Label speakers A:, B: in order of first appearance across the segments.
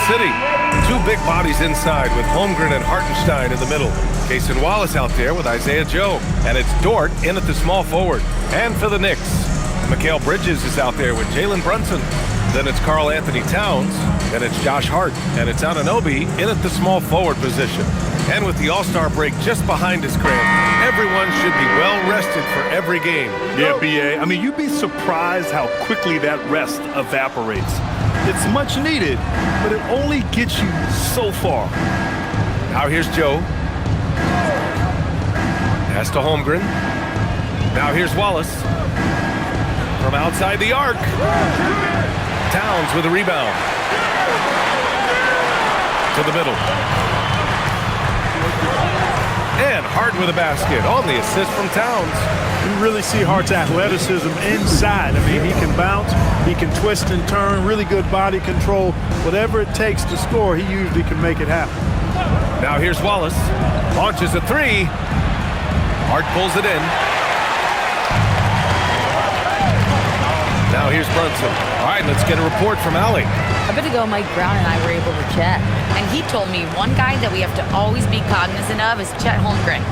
A: City. Two big bodies inside with Holmgren and Hartenstein in the middle. Cason Wallace out there with Isaiah Joe. And it's Dort in at the small forward. And for the Knicks, Mikal Bridges is out there with Jalen Brunson. Then it's Karl Anthony Towns. Then it's Josh Hart. And it's Anunoby in at the small forward position. And with the All-Star break just behind us, Grant, everyone should be well-rested for every game.
B: Yeah, B.A. I mean, you'd be surprised how quickly that rest evaporates. It's much needed, but it only gets you so far.
A: Now here's Joe. Pass to Holmgren. Now here's Wallace. From outside the arc. Towns with a rebound. To the middle. And Hart with a basket on the assist from Towns.
C: You really see Hart's athleticism inside. I mean, he can bounce, he can twist and turn, really good body control. Whatever it takes to score, he usually can make it happen.
A: Now here's Wallace. Launches a three. Hart pulls it in. Now here's Brunson. All right, let's get a report from Allie.
D: A bit ago, Mike Brown and I were able to chat, and he told me one guy that we have to always be cognizant of is Chet Holmgren.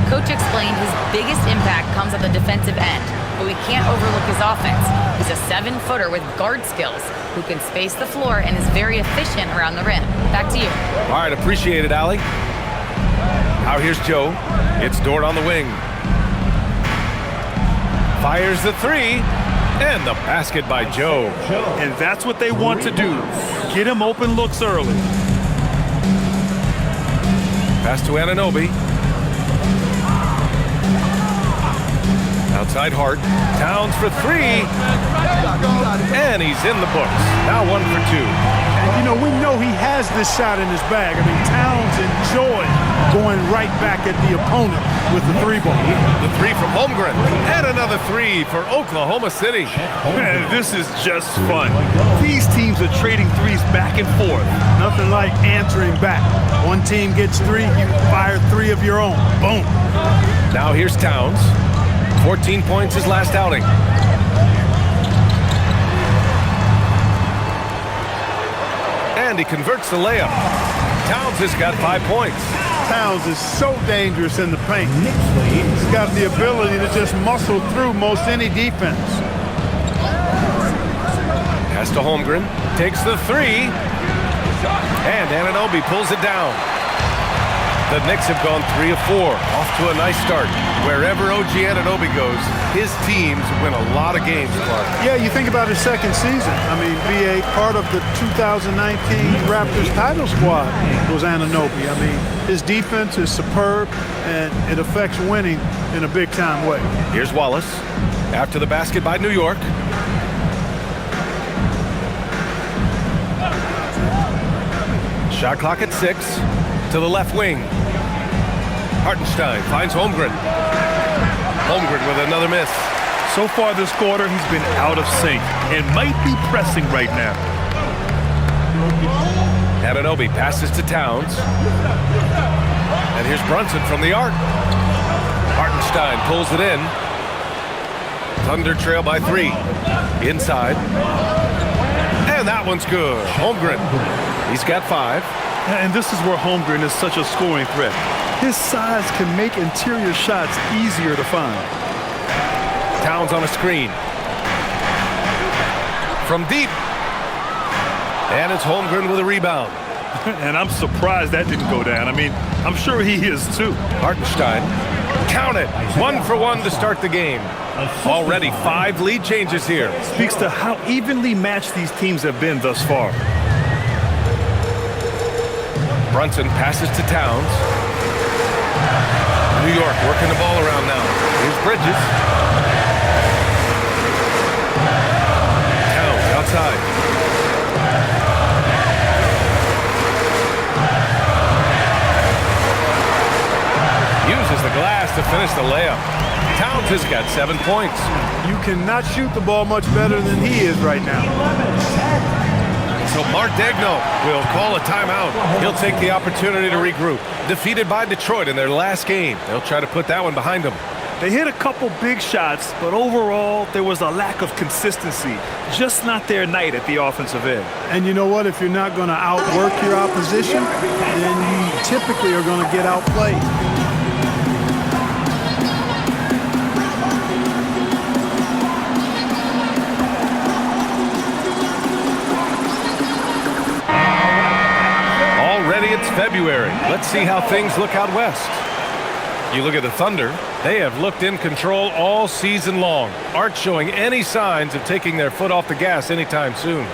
D: Coach explained his biggest impact comes at the defensive end, but we can't overlook his offense. He's a 7-footer with guard skills who can space the floor and is very efficient around the rim. Back to you.
A: All right, appreciate it, Allie. Now here's Joe. It's Dort on the wing. Fires the three. And the basket by Joe.
B: And that's what they want to do. Get him open looks early.
A: Pass to Anunoby. Outside Hart. Towns for three. And he's in the books. Now 1 for 2.
C: And, you know, we know he has this shot in his bag. I mean, Towns enjoys going right back at the opponent with the three ball.
A: The three from Holmgren. And another three for Oklahoma City.
B: Man, this is just fun. These teams are trading threes back and forth.
C: Nothing like answering back. One team gets three, you fire three of your own. Boom.
A: Now here's Towns. 14 points his last outing. And he converts the layup. Towns has got 5 points.
C: Towns is so dangerous in the paint. He's got the ability to just muscle through most any defense.
A: Pass to Holmgren. Takes the three. And Anunoby pulls it down. The Knicks have gone 3 of 4. Off to a nice start. Wherever OG Anunoby goes, his teams win a lot of games, Clark.
C: Yeah, you think about his second season. I mean, BA, part of the 2019 Raptors title squad was Anunoby. I mean, his defense is superb, and it affects winning in a big-time way.
A: Here's Wallace. After the basket by New York. Shot clock at 6. To the left wing. Hartenstein finds Holmgren. Holmgren with another miss.
B: So far this quarter, he's been out of sync and might be pressing right now.
A: Anunoby passes to Towns. And here's Brunson from the arc. Hartenstein pulls it in. Thunder trail by 3. Inside. And that one's good. Holmgren. He's got 5.
B: And this is where Holmgren is such a scoring threat. His size can make interior shots easier to find.
A: Towns on a screen. From deep. And it's Holmgren with a rebound.
B: And I'm surprised that didn't go down. I mean, I'm sure he is too.
A: Hartenstein. Count it. 1 for 1 to start the game. Already 5 lead changes here.
B: Speaks to how evenly matched these teams have been thus far.
A: Brunson passes to Towns. New York working the ball around now. Here's Bridges. Towns outside. Uses the glass to finish the layup. Towns has got 7 points.
C: You cannot shoot the ball much better than he is right now.
A: So Mark Daigneault will call a timeout. He'll take the opportunity to regroup. Defeated by Detroit in their last game. They'll try to put that one behind them.
B: They hit a couple big shots, but overall, there was a lack of consistency. Just not their night at the offensive end.
C: And you know what? If you're not going to outwork your opposition, then you typically are going to get outplayed.
A: Already it's February. Let's see how things look out west. You look at the Thunder, they have looked in control all season long, aren't showing any signs of taking their foot off the gas anytime soon.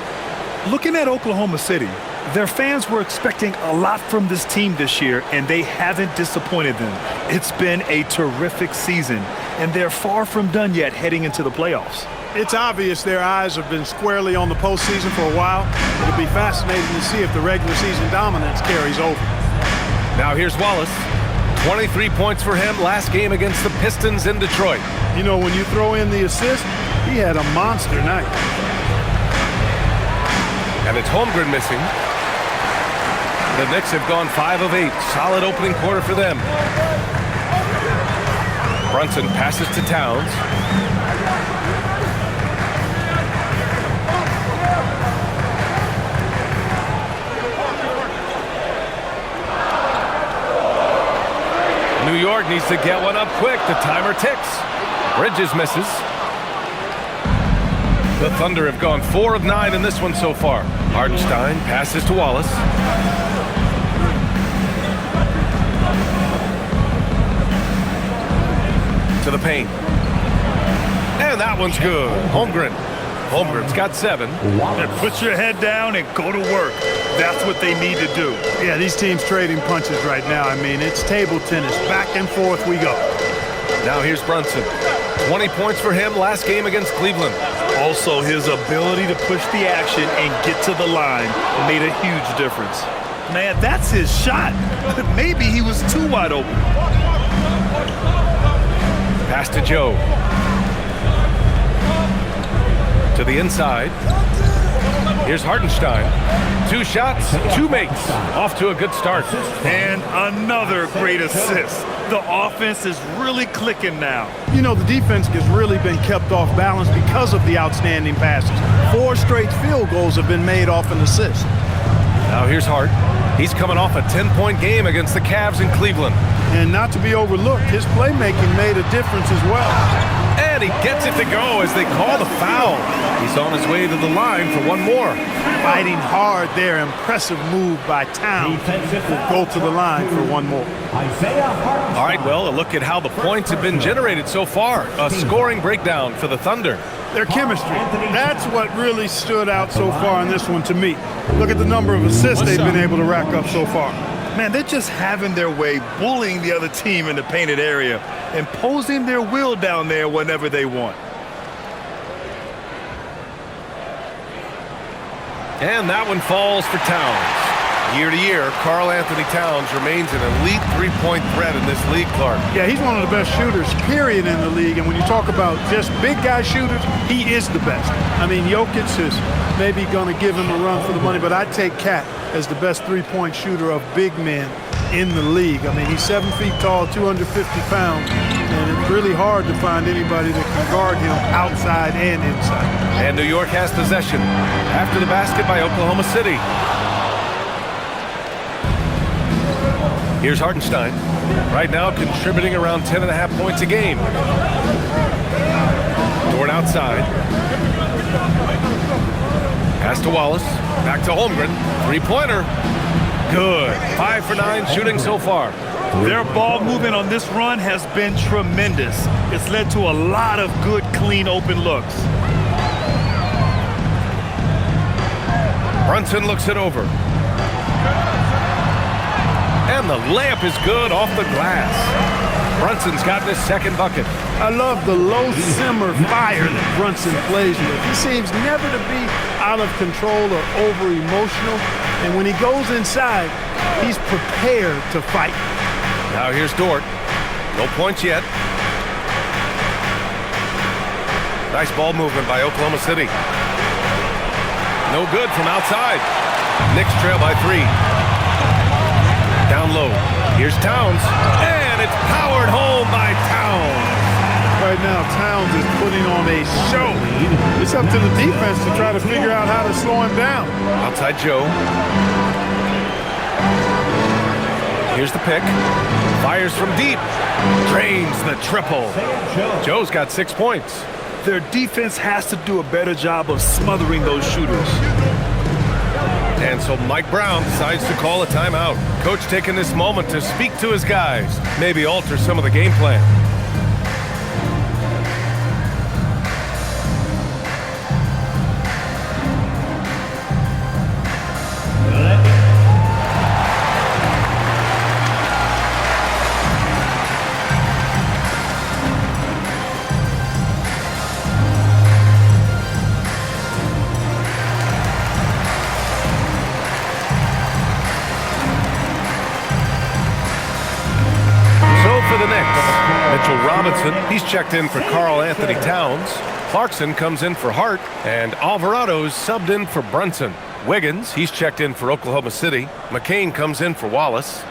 B: Looking at Oklahoma City, their fans were expecting a lot from this team this year, and they haven't disappointed them. It's been a terrific season, and they're far from done yet heading into the playoffs.
C: It's obvious their eyes have been squarely on the postseason for a while. It'll be fascinating to see if the regular season dominance carries over.
A: Now here's Wallace. 23 points for him last game against the Pistons in Detroit.
C: You know, when you throw in the assist, he had a monster night.
A: And it's Holmgren missing. The Knicks have gone 5 of 8. Solid opening quarter for them. Brunson passes to Towns. New York needs to get one up quick. The timer ticks. Bridges misses. The Thunder have gone 4 of 9 in this one so far. Hartenstein passes to Wallace. To the paint. And that one's good. Holmgren. Holmgren's got 7.
B: And put your head down and go to work. That's what they need to do.
C: Yeah, these teams trading punches right now. I mean, it's table tennis. Back and forth we go.
A: Now here's Brunson. 20 points for him last game against Cleveland.
B: Also, his ability to push the action and get to the line made a huge difference. Man, that's his shot. Maybe he was too wide open.
A: Pass to Joe. To the inside. Here's Hartenstein. 2 shots, 2 makes. Off to a good start.
B: And another great assist. The offense is really clicking now.
C: You know, the defense has really been kept off balance because of the outstanding passes. 4 straight field goals have been made off an assist.
A: Now here's Hart. He's coming off a 10-point game against the Cavs in Cleveland.
C: And not to be overlooked, his playmaking made a difference as well.
A: And he gets it to go as they call the foul. He's on his way to the line for one more.
C: Fighting hard there. Impressive move by Towns. Will go to the line for one more.
A: All right, well, a look at how the points have been generated so far. A scoring breakdown for the Thunder.
C: Their chemistry. That's what really stood out so far in this one to me. Look at the number of assists they've been able to rack up so far.
B: Man, they're just having their way, bullying the other team in the painted area, imposing their will down there whenever they want.
A: And that one falls for Towns. Year to year, Karl Anthony Towns remains an elite three-point threat in this league, Clark.
C: Yeah, he's one of the best shooters, period, in the league. And when you talk about just big guy shooters, he is the best. I mean, Jokic is maybe going to give him a run for the money, but I'd take Cat as the best three-point shooter of big men in the league. I mean, he's 7 feet tall, 250 pounds, and it's really hard to find anybody that can guard him outside and inside.
A: And New York has possession after the basket by Oklahoma City. Here's Hartenstein, right now contributing around 10.5 points a game. Dort outside. Pass to Wallace, back to Holmgren, three-pointer. Good, 5 for 9 shooting so far.
B: Their ball movement on this run has been tremendous. It's led to a lot of good, clean, open looks.
A: Brunson looks it over. And the layup is good off the glass. Brunson's gotten his second bucket.
C: I love the low simmer fire that Brunson plays with. He seems never to be out of control or over emotional. And when he goes inside, he's prepared to fight.
A: Now here's Dort. No points yet. Nice ball movement by Oklahoma City. No good from outside. Knicks trail by 3. Down low. Here's Towns. And it's powered home by Towns.
C: Right now, Towns is putting on a show. It's up to the defense to try to figure out how to slow him down.
A: Outside Joe. Here's the pick. Fires from deep. Drains the triple. Joe's got 6 points.
B: Their defense has to do a better job of smothering those shooters.
A: And so Mike Brown decides to call a timeout. Coach taking this moment to speak to his guys, maybe alter some of the game plan. Robinson, he's checked in for Karl Anthony Towns. Clarkson comes in for Hart, and Alvarado's subbed in for Brunson. Wiggins, he's checked in for Oklahoma City. McCain comes in for Wallace.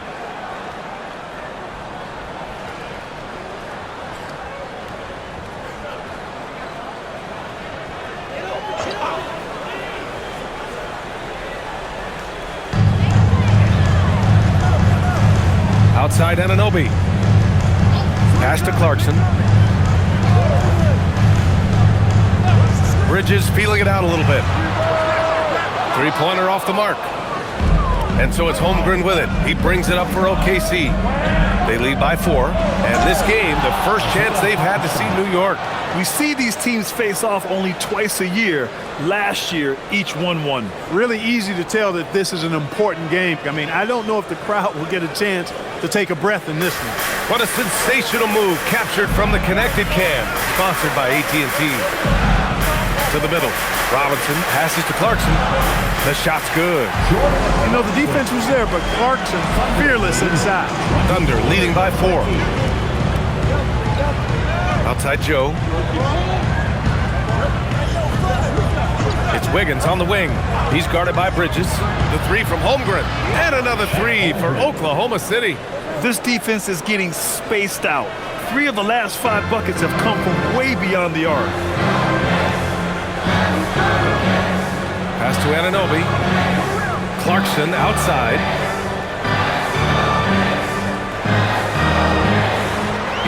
A: Outside Anunoby. Pass to Clarkson. Bridges feeling it out a little bit. Three-pointer off the mark. And so it's Holmgren with it. He brings it up for OKC. They lead by 4. And this game, the first chance they've had to see New York.
B: We see these teams face off only twice a year. Last year, each won one.
C: Really easy to tell that this is an important game. I mean, I don't know if the crowd will get a chance to take a breath in this one.
A: What a sensational move captured from the connected cam. Sponsored by AT&T. To the middle. Robinson passes to Clarkson. The shot's good.
C: You know, the defense was there, but Clarkson fearless inside.
A: Thunder leading by 4. Outside Joe. It's Wiggins on the wing. He's guarded by Bridges. The 3 from Holmgren. And another 3 for Oklahoma City.
B: This defense is getting spaced out. 3 of the last 5 buckets have come from way beyond the arc.
A: Pass to Anunoby. Clarkson outside.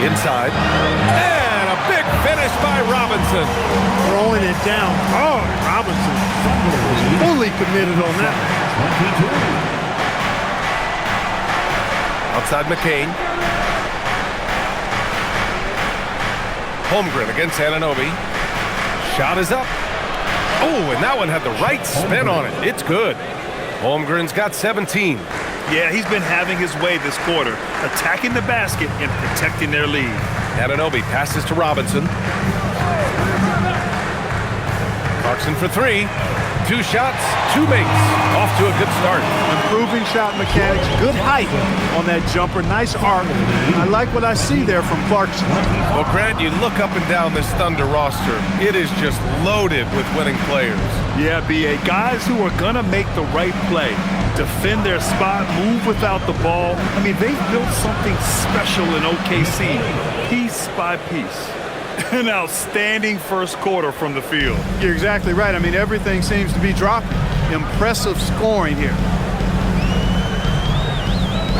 A: Inside. And a big finish by Robinson.
C: Throwing it down hard. Robinson was fully committed on that.
A: Outside McCain. Holmgren against Anunoby. Shot is up. Oh, and that one had the right spin on it. It's good. Holmgren's got 17.
B: Yeah, he's been having his way this quarter, attacking the basket and protecting their lead.
A: Anunoby passes to Robinson. Clarkson for 3. 2 shots, 2 makes. Off to a good start.
C: Improving shot mechanics, good height on that jumper, nice arc. I like what I see there from Clarkson.
A: Well, Grant, you look up and down this Thunder roster. It is just loaded with winning players.
B: Yeah, B.A. Guys who are going to make the right play, defend their spot, move without the ball. I mean, they've built something special in OKC, piece by piece. An outstanding first quarter from the field.
C: You're exactly right. I mean, everything seems to be dropping. Impressive scoring here.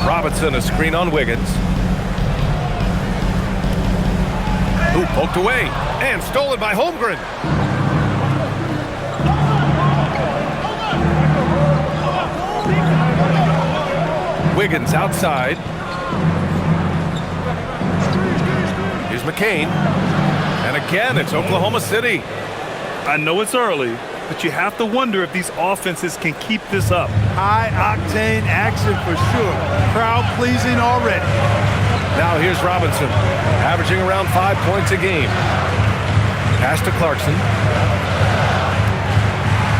A: Robinson, a screen on Wiggins. Who poked away and stolen by Holmgren. Wiggins outside. Here's McCain. And again, it's Oklahoma City.
B: I know it's early, but you have to wonder if these offenses can keep this up.
C: High-octane action for sure. Crowd-pleasing already.
A: Now here's Robinson, averaging around 5 points a game. Pass to Clarkson.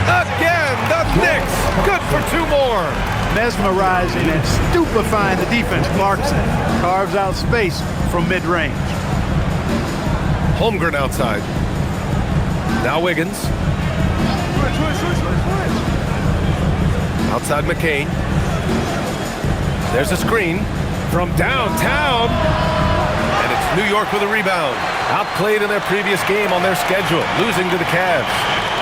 A: Again, the Knicks, good for 2 more.
C: Mesmerizing and stupefying the defense. Clarkson carves out space from mid-range.
A: Holmgren outside. Now Wiggins. Outside McCain. There's a screen from downtown. And it's New York with a rebound. Outplayed in their previous game on their schedule, losing to the Cavs.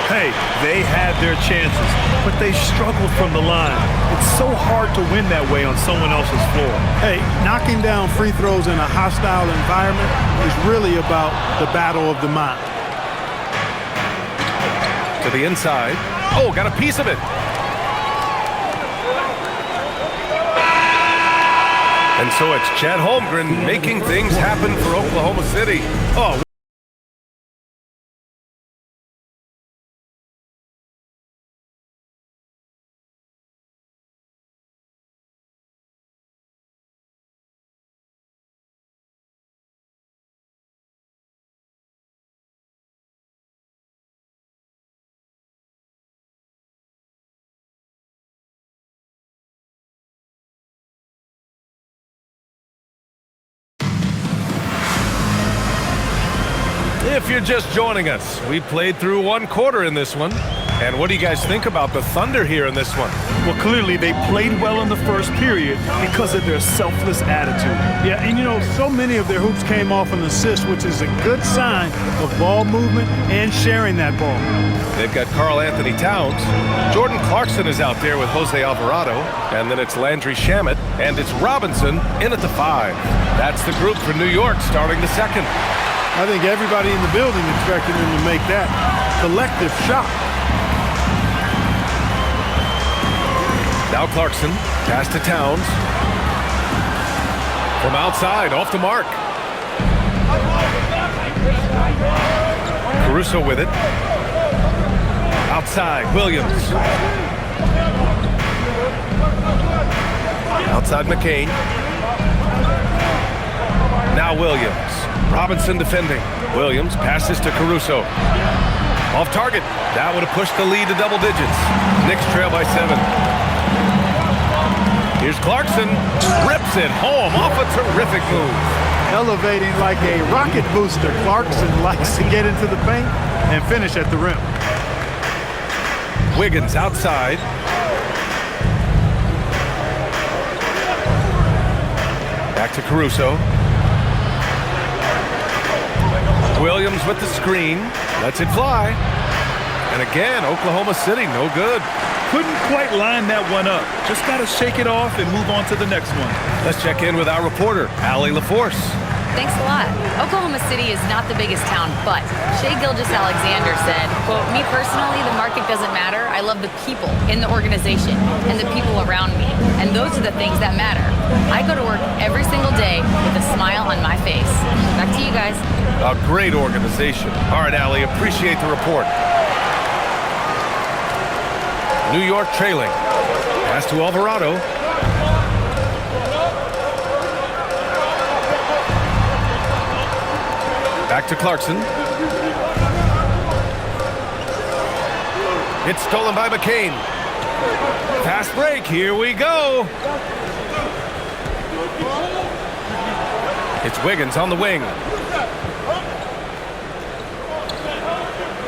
B: Hey, they had their chances, but they struggled from the line. It's so hard to win that way on someone else's floor.
C: Hey, knocking down free throws in a hostile environment is really about the battle of the mind.
A: To the inside. Oh, got a piece of it. And so it's Chet Holmgren making things happen for Oklahoma City. Oh. If you're just joining us, we played through one quarter in this one. And what do you guys think about the Thunder here in this one?
B: Well, clearly they played well in the first period because of their selfless attitude.
C: Yeah, and you know, so many of their hoops came off an assist, which is a good sign of ball movement and sharing that ball.
A: They've got Karl Anthony Towns. Jordan Clarkson is out there with Jose Alvarado. And then it's Landry Shamet. And it's Robinson in at the 5. That's the group for New York starting the second.
C: I think everybody in the building expected him to make that collective shot.
A: Now Clarkson, pass to Towns. From outside, off the mark. Caruso with it. Outside, Williams. Outside McCain. Now Williams. Robinson defending. Williams passes to Caruso. Off target. That would have pushed the lead to double digits. Knicks trail by 7. Here's Clarkson. Rips it home off a terrific move.
C: Elevating like a rocket booster. Clarkson likes to get into the paint and finish at the rim.
A: Wiggins outside. Back to Caruso. Williams with the screen. Lets it fly. And again, Oklahoma City, no good.
B: Couldn't quite line that one up. Just got to shake it off and move on to the next one.
A: Let's check in with our reporter, Allie LaForce.
D: Thanks a lot. Oklahoma City is not the biggest town, but Shai Gilgeous-Alexander said, quote, "Me personally, the market doesn't matter. I love the people in the organization and the people around me. And those are the things that matter. I go to work every single day with a smile on my face." Back to you guys.
A: A great organization. All right, Allie, appreciate the report. New York trailing. Pass to Alvarado. Back to Clarkson. It's stolen by McCain. Fast break. Here we go. It's Wiggins on the wing.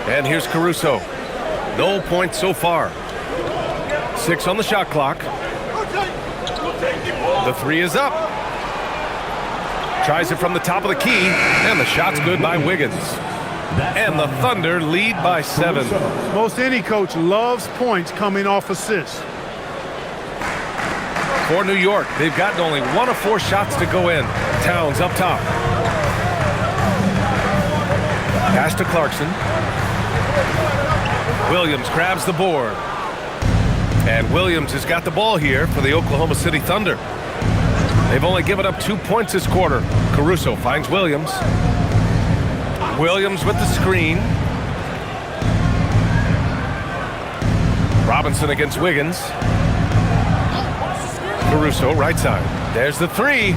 A: And here's Caruso. No points so far. 6 on the shot clock. The 3 is up. Tries it from the top of the key, and the shot's good by Wiggins. And the Thunder lead by 7.
C: Most any coach loves points coming off assists.
A: For New York, they've gotten only 1 of 4 shots to go in. Towns up top. Pass to Clarkson. Williams grabs the board. And Williams has got the ball here for the Oklahoma City Thunder. They've only given up 2 points this quarter. Caruso finds Williams. Williams with the screen. Robinson against Wiggins. Caruso, right side. There's the 3.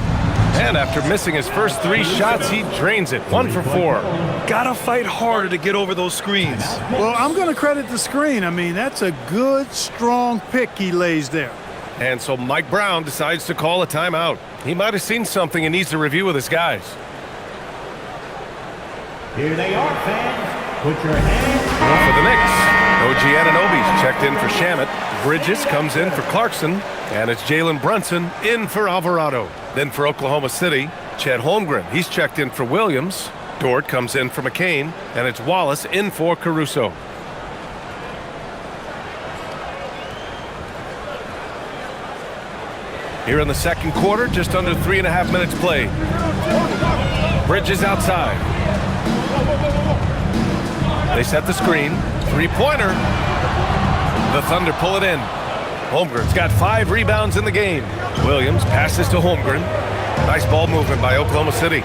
A: And after missing his first 3 shots, he drains it. 1 for 4.
B: Gotta fight harder to get over those screens.
C: Well, I'm going to credit the screen. I mean, that's a good, strong pick he lays there.
A: And so Mike Brown decides to call a timeout. He might have seen something and needs to review with his guys.
E: Here they are, fans. Put your hands
A: For the Knicks, OG Anunoby's checked in for Shamet. Bridges comes in for Clarkson. And it's Jalen Brunson in for Alvarado. Then for Oklahoma City, Chet Holmgren. He's checked in for Williams. Dort comes in for McCain, and it's Wallace in for Caruso. Here in the second quarter, just under 3.5 minutes played. Bridges outside. They set the screen. Three-pointer. The Thunder pull it in. Holmgren's got 5 rebounds in the game. Williams passes to Holmgren. Nice ball movement by Oklahoma City.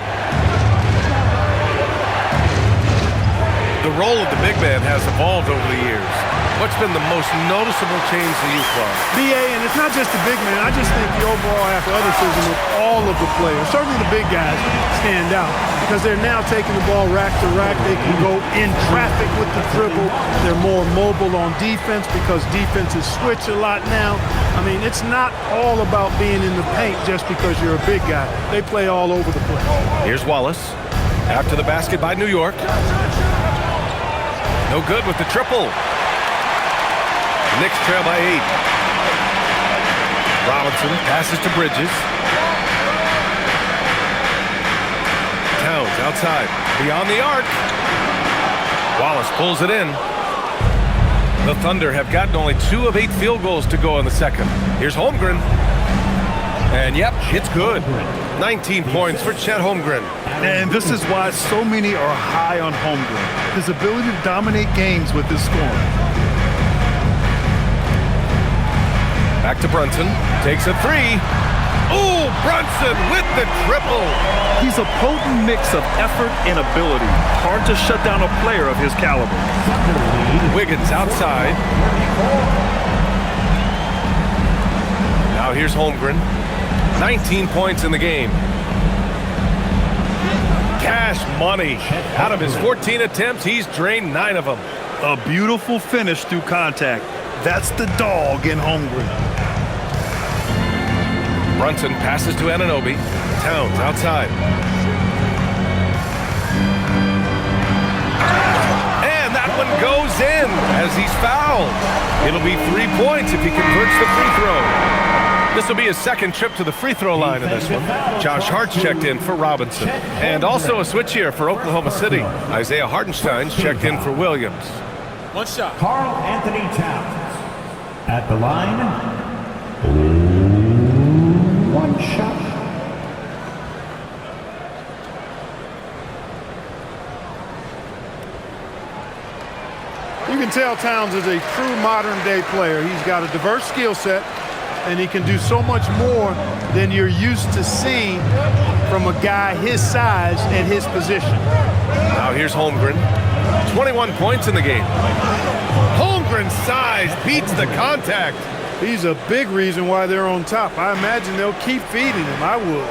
A: The role of the big man has evolved over the years. What's been the most noticeable change to you, Clark?
C: BA, and it's not just the big man. I just think the overall athleticism of all of the players, certainly the big guys, stand out because they're now taking the ball rack to rack. They can go in traffic with the dribble. They're more mobile on defense because defenses switch a lot now. I mean, it's not all about being in the paint just because you're a big guy. They play all over the place.
A: Here's Wallace. After the basket by New York. No good with the triple. Knicks trail by 8. Robinson passes to Bridges. Towns outside. Beyond the arc. Wallace pulls it in. The Thunder have gotten only 2 of 8 field goals to go in the second. Here's Holmgren. And yep, it's good. 19 points for Chet Holmgren.
B: And this is why so many are high on Holmgren. His ability to dominate games with his scoring.
A: Back to Brunson. Takes a 3. Ooh, Brunson with the triple.
B: He's a potent mix of effort and ability. Hard to shut down a player of his caliber.
A: Wiggins outside. Now here's Holmgren. 19 points in the game. Cash money. Out of his 14 attempts, he's drained 9 of them.
B: A beautiful finish through contact. That's the dog in Holmgren.
A: Brunson passes to Anunoby. Towns outside. And that one goes in as he's fouled. It'll be 3 points if he converts the free throw. This will be his second trip to the free throw line in this one. Josh Hart's checked in for Robinson. And also a switch here for Oklahoma City. Isaiah Hartenstein's checked in for Williams.
E: One shot. Karl Anthony Towns at the line. 1 shot.
C: You can tell Towns is a true modern-day player. He's got a diverse skill set, and he can do so much more than you're used to seeing from a guy his size and his position.
A: Now here's Holmgren. 21 points in the game. Holmgren's size beats the contact.
C: He's a big reason why they're on top. I imagine they'll keep feeding him. I would.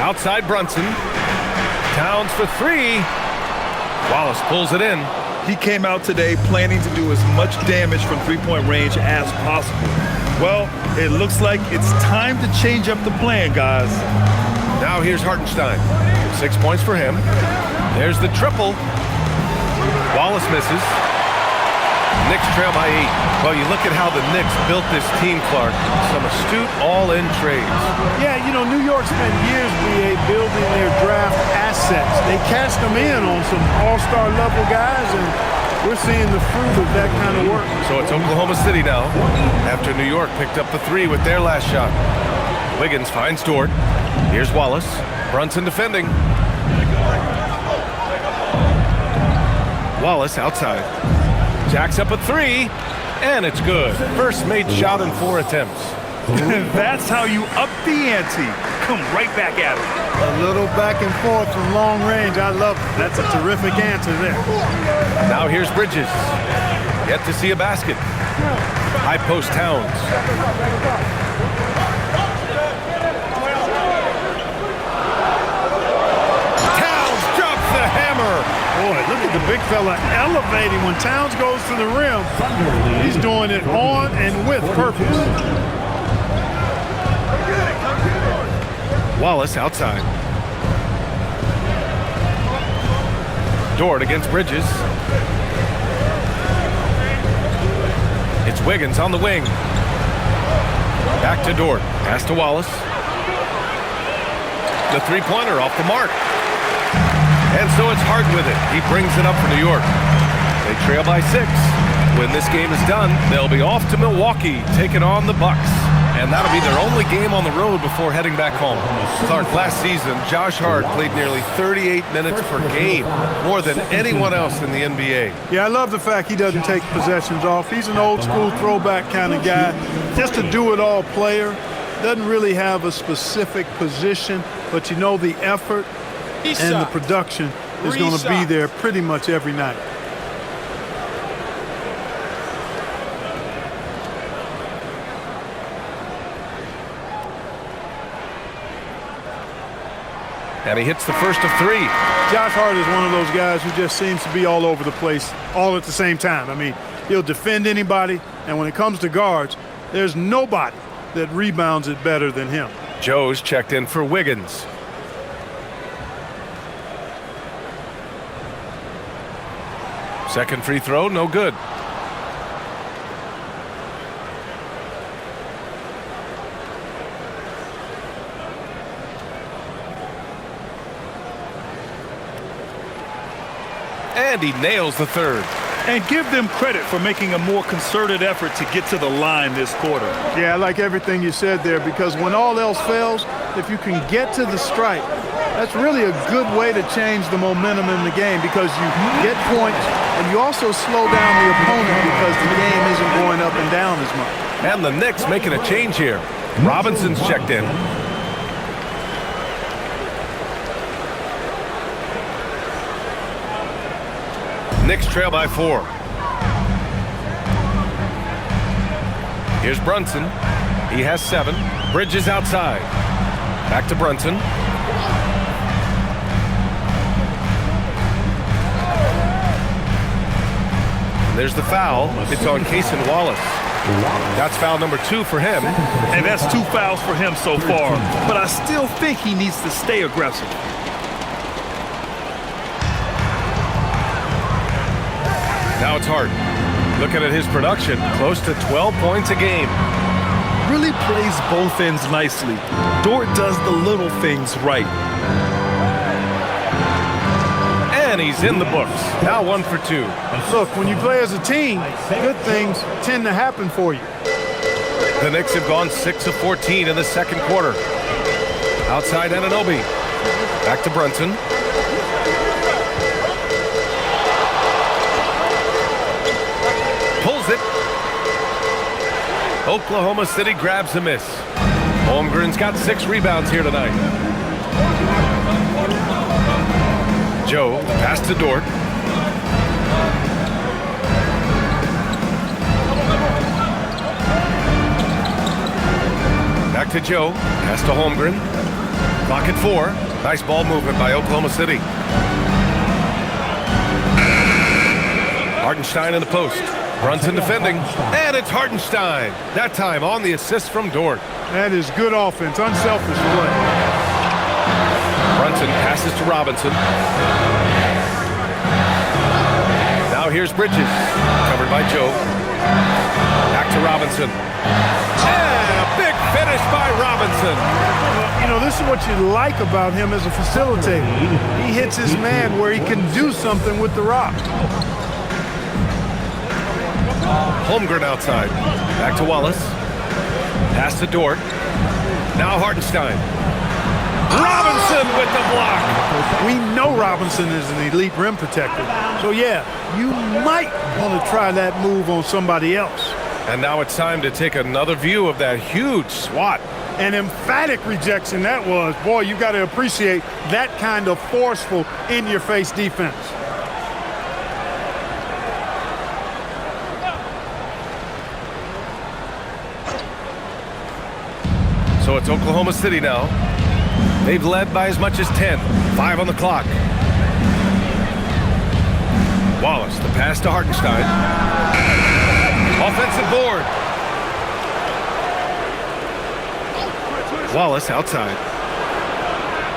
A: Outside Brunson. Towns for 3. Wallace pulls it in.
B: He came out today planning to do as much damage from three-point range as possible. Well, it looks like it's time to change up the plan, guys.
A: Now here's Hartenstein. 6 points for him. There's the triple. Wallace misses. Knicks trail by 8. Well, you look at how the Knicks built this team, Clark. Some astute all-in trades.
C: Yeah, you know, New York spent years, BA, building their draft assets. They cashed them in on some all-star level guys, and we're seeing the fruit of that kind of work.
A: So it's Oklahoma City now, after New York picked up the 3 with their last shot. Wiggins finds Dort. Here's Wallace. Brunson defending. Wallace outside. Jacks up a 3, and it's good. First made shot in 4 attempts.
B: That's how you up the ante. Come right back at it.
C: A little back and forth from long range. I love it. That's a terrific answer there.
A: Now here's Bridges. Yet to see a basket. High post Towns. Towns drops the hammer.
C: Boy, look at the big fella elevating when Towns goes to the rim. He's doing it on and with purpose.
A: Wallace outside. Dort against Bridges. It's Wiggins on the wing. Back to Dort. Pass to Wallace. The three-pointer off the mark. And so it's Hart with it. He brings it up for New York. They trail by 6. When this game is done, they'll be off to Milwaukee, taking on the Bucks. And that'll be their only game on the road before heading back home. Clark, last season, Josh Hart played nearly 38 minutes per game, more than anyone else in the NBA.
C: Yeah, I love the fact he doesn't take possessions off. He's an old-school throwback kind of guy, just a do-it-all player. Doesn't really have a specific position, but you know the effort and the production is going to be there pretty much every night.
A: And he hits the first of 3.
C: Josh Hart is one of those guys who just seems to be all over the place all at the same time. I mean, he'll defend anybody, and when it comes to guards, there's nobody that rebounds it better than him.
A: Joe's checked in for Wiggins. Second free throw, no good. And he nails the third.
B: And give them credit for making a more concerted effort to get to the line this quarter.
C: Yeah, I like everything you said there, because when all else fails, if you can get to the stripe, that's really a good way to change the momentum in the game, because you get points and you also slow down the opponent because the game isn't going up and down as much.
A: And the Knicks making a change here. Robinson's checked in. Knicks trail by 4. Here's Brunson. He has 7. Bridges outside. Back to Brunson. There's the foul. It's on Cason Wallace. That's foul number 2 for him.
B: And that's 2 fouls for him so far. But I still think he needs to stay aggressive.
A: Now it's Hart. Looking at his production, close to 12 points a game.
B: Really plays both ends nicely. Dort does the little things right.
A: And he's in the books. Now 1 for 2.
C: Look, when you play as a team, good things tend to happen for you.
A: The Knicks have gone 6 of 14 in the second quarter. Outside Anunoby. Back to Brunson. Pulls it. Oklahoma City grabs a miss. Holmgren's got 6 rebounds here tonight. Joe, pass to Dort. Back to Joe, pass to Holmgren. Clock at 4. Nice ball movement by Oklahoma City. Hartenstein in the post. Brunson defending, and it's Hartenstein. That time on the assist from Dort.
C: That is good offense, unselfish play.
A: Brunson passes to Robinson. Now here's Bridges, covered by Joe. Back to Robinson. And a big finish by Robinson.
C: Well, you know, this is what you like about him as a facilitator. He hits his man where he can do something with the rock.
A: Holmgren outside. Back to Wallace. Pass to Dort. Now Hartenstein. Robinson with the block.
C: We know Robinson is an elite rim protector. So, yeah, you might want to try that move on somebody else.
A: And now it's time to take another view of that huge swat.
C: An emphatic rejection that was. Boy, you got to appreciate that kind of forceful, in-your-face defense.
A: So it's Oklahoma City now. They've led by as much as 10. 5 on the clock. Wallace, the pass to Hartenstein. Offensive board.
C: Wallace outside.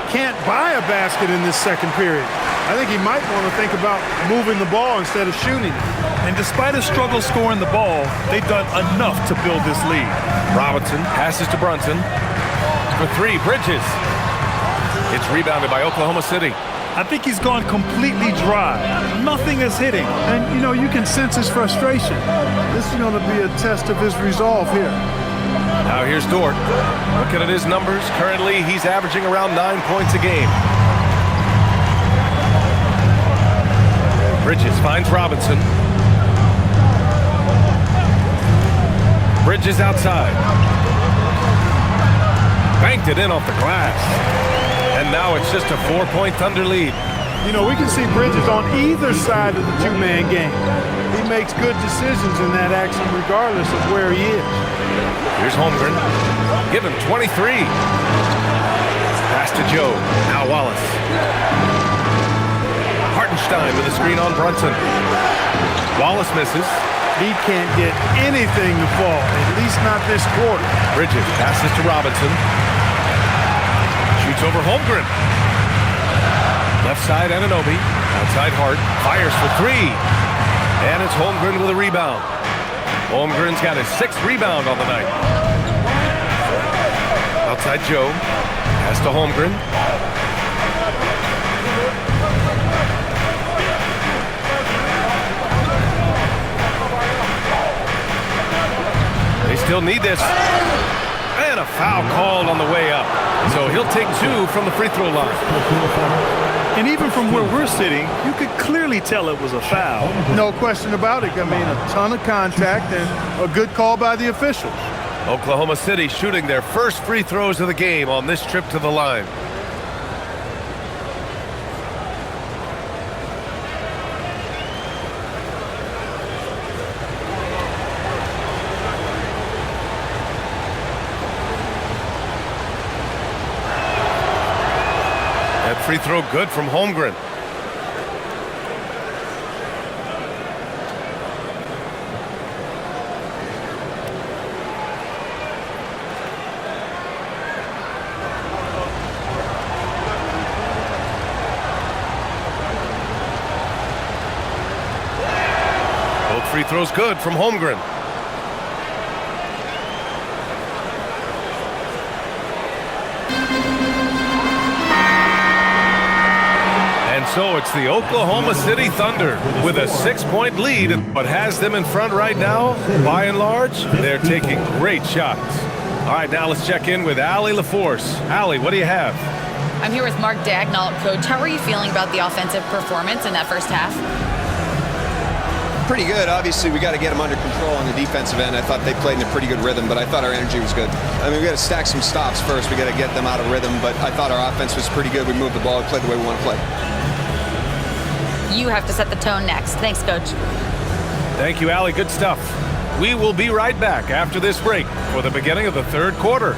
C: Can't buy a basket in this second period. I think he might want to think about moving the ball instead of shooting it.
B: And despite a struggle scoring the ball, they've done enough to build this lead.
A: Robinson passes to Brunson. For three, Bridges. It's rebounded by Oklahoma City.
B: I think he's gone completely dry. Nothing is hitting.
C: And, you know, you can sense his frustration. This is going to be a test of his resolve here.
A: Now here's Dort. Looking at his numbers, currently he's averaging around 9 points a game. Bridges finds Robinson. Bridges outside. Banked it in off the glass. And now it's just a 4-point Thunder lead.
C: You know, we can see Bridges on either side of the two-man game. He makes good decisions in that action regardless of where he is.
A: Here's Holmgren. Give him 23. Pass to Joe. Now Wallace. Hartenstein with a screen on Brunson. Wallace misses.
C: He can't get anything to fall, at least not this quarter.
A: Bridges passes to Robinson. Shoots over Holmgren. Left side, Anunoby. Outside Hart. Fires for three. And it's Holmgren with a rebound. Holmgren's got his 6th rebound on the night. Outside Joe. Pass to Holmgren. They still need this. And a foul called on the way up. So he'll take 2 from the free throw line.
B: And even from where we're sitting, you could clearly tell it was a foul.
C: No question about it. I mean, a ton of contact and a good call by the officials.
A: Oklahoma City shooting their first free throws of the game on this trip to the line. That free throw good from Holmgren. Both free throws good from Holmgren. So it's the Oklahoma City Thunder with a 6-point lead, but has them in front right now. By and large, they're taking great shots. All right, now let's check in with Allie LaForce. Allie, what do you have?
D: I'm here with Mark Dagnall. Coach, how are you feeling about the offensive performance in that first half?
F: Pretty good. Obviously, we got to get them under control on the defensive end. I thought they played in a pretty good rhythm, but I thought our energy was good. I mean, we got to stack some stops first. We got to get them out of rhythm, but I thought our offense was pretty good. We moved the ball. We played the way we want to play.
D: You have to set the tone next. Thanks, Coach.
A: Thank you, Allie. Good stuff. We will be right back after this break for the beginning of the third quarter.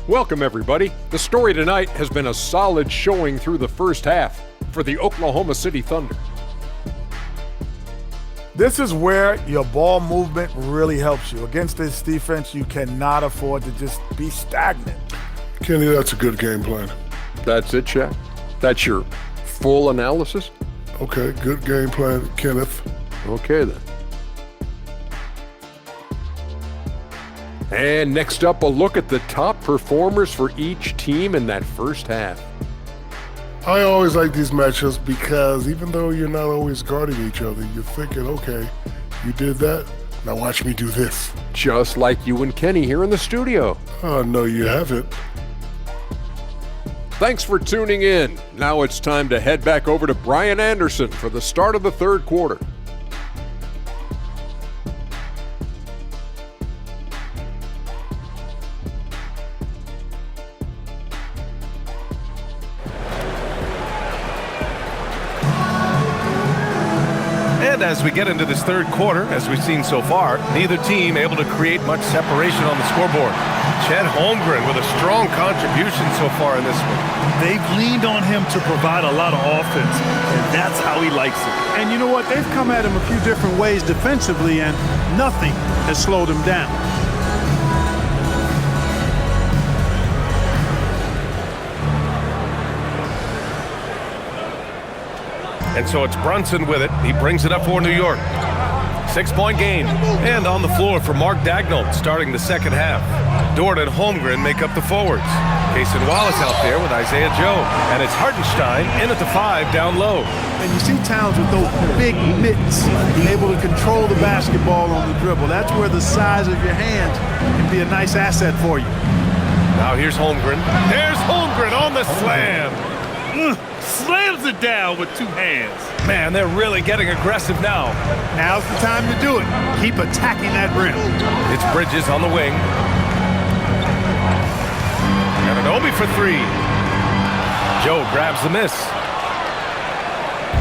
G: Welcome, everybody. The story tonight has been a solid showing through the first half for the Oklahoma City Thunder.
H: This is where your ball movement really helps you. Against this defense, you cannot afford to just be stagnant.
I: Kenny, that's a good game plan.
G: That's it, Shaq? That's your full analysis?
I: Okay, good game plan, Kenneth.
G: Okay, then. And next up, a look at the top performers for each team in that first half.
I: I always like these matchups because even though you're not always guarding each other, you're thinking, okay, you did that, now watch me do this.
G: Just like you and Kenny here in the studio.
I: Oh, no, you haven't.
G: Thanks for tuning in. Now it's time to head back over to Brian Anderson for the start of the third quarter.
A: And as we get into this third quarter, as we've seen so far, neither team able to create much separation on the scoreboard. Chet Holmgren with a strong contribution so far in this one.
B: They've leaned on him to provide a lot of offense, and that's how he likes it.
C: And you know what? They've come at him a few different ways defensively, and nothing has slowed him down.
A: And so it's Brunson with it. He brings it up for New York. 6-point game. And on the floor for Mark Daigneault starting the second half. Dort and Holmgren make up the forwards. Cason Wallace out there with Isaiah Joe. And it's Hartenstein in at the 5 down low.
C: And you see Towns with those big mitts, able to control the basketball on the dribble. That's where the size of your hands can be a nice asset for you.
A: Now here's Holmgren. There's Holmgren on the slam.
B: Slams it down with 2 hands.
A: Man, they're really getting aggressive now.
C: Now's the time to do it. Keep attacking that rim.
A: It's Bridges on the wing. And an Obi for 3. Joe grabs the miss.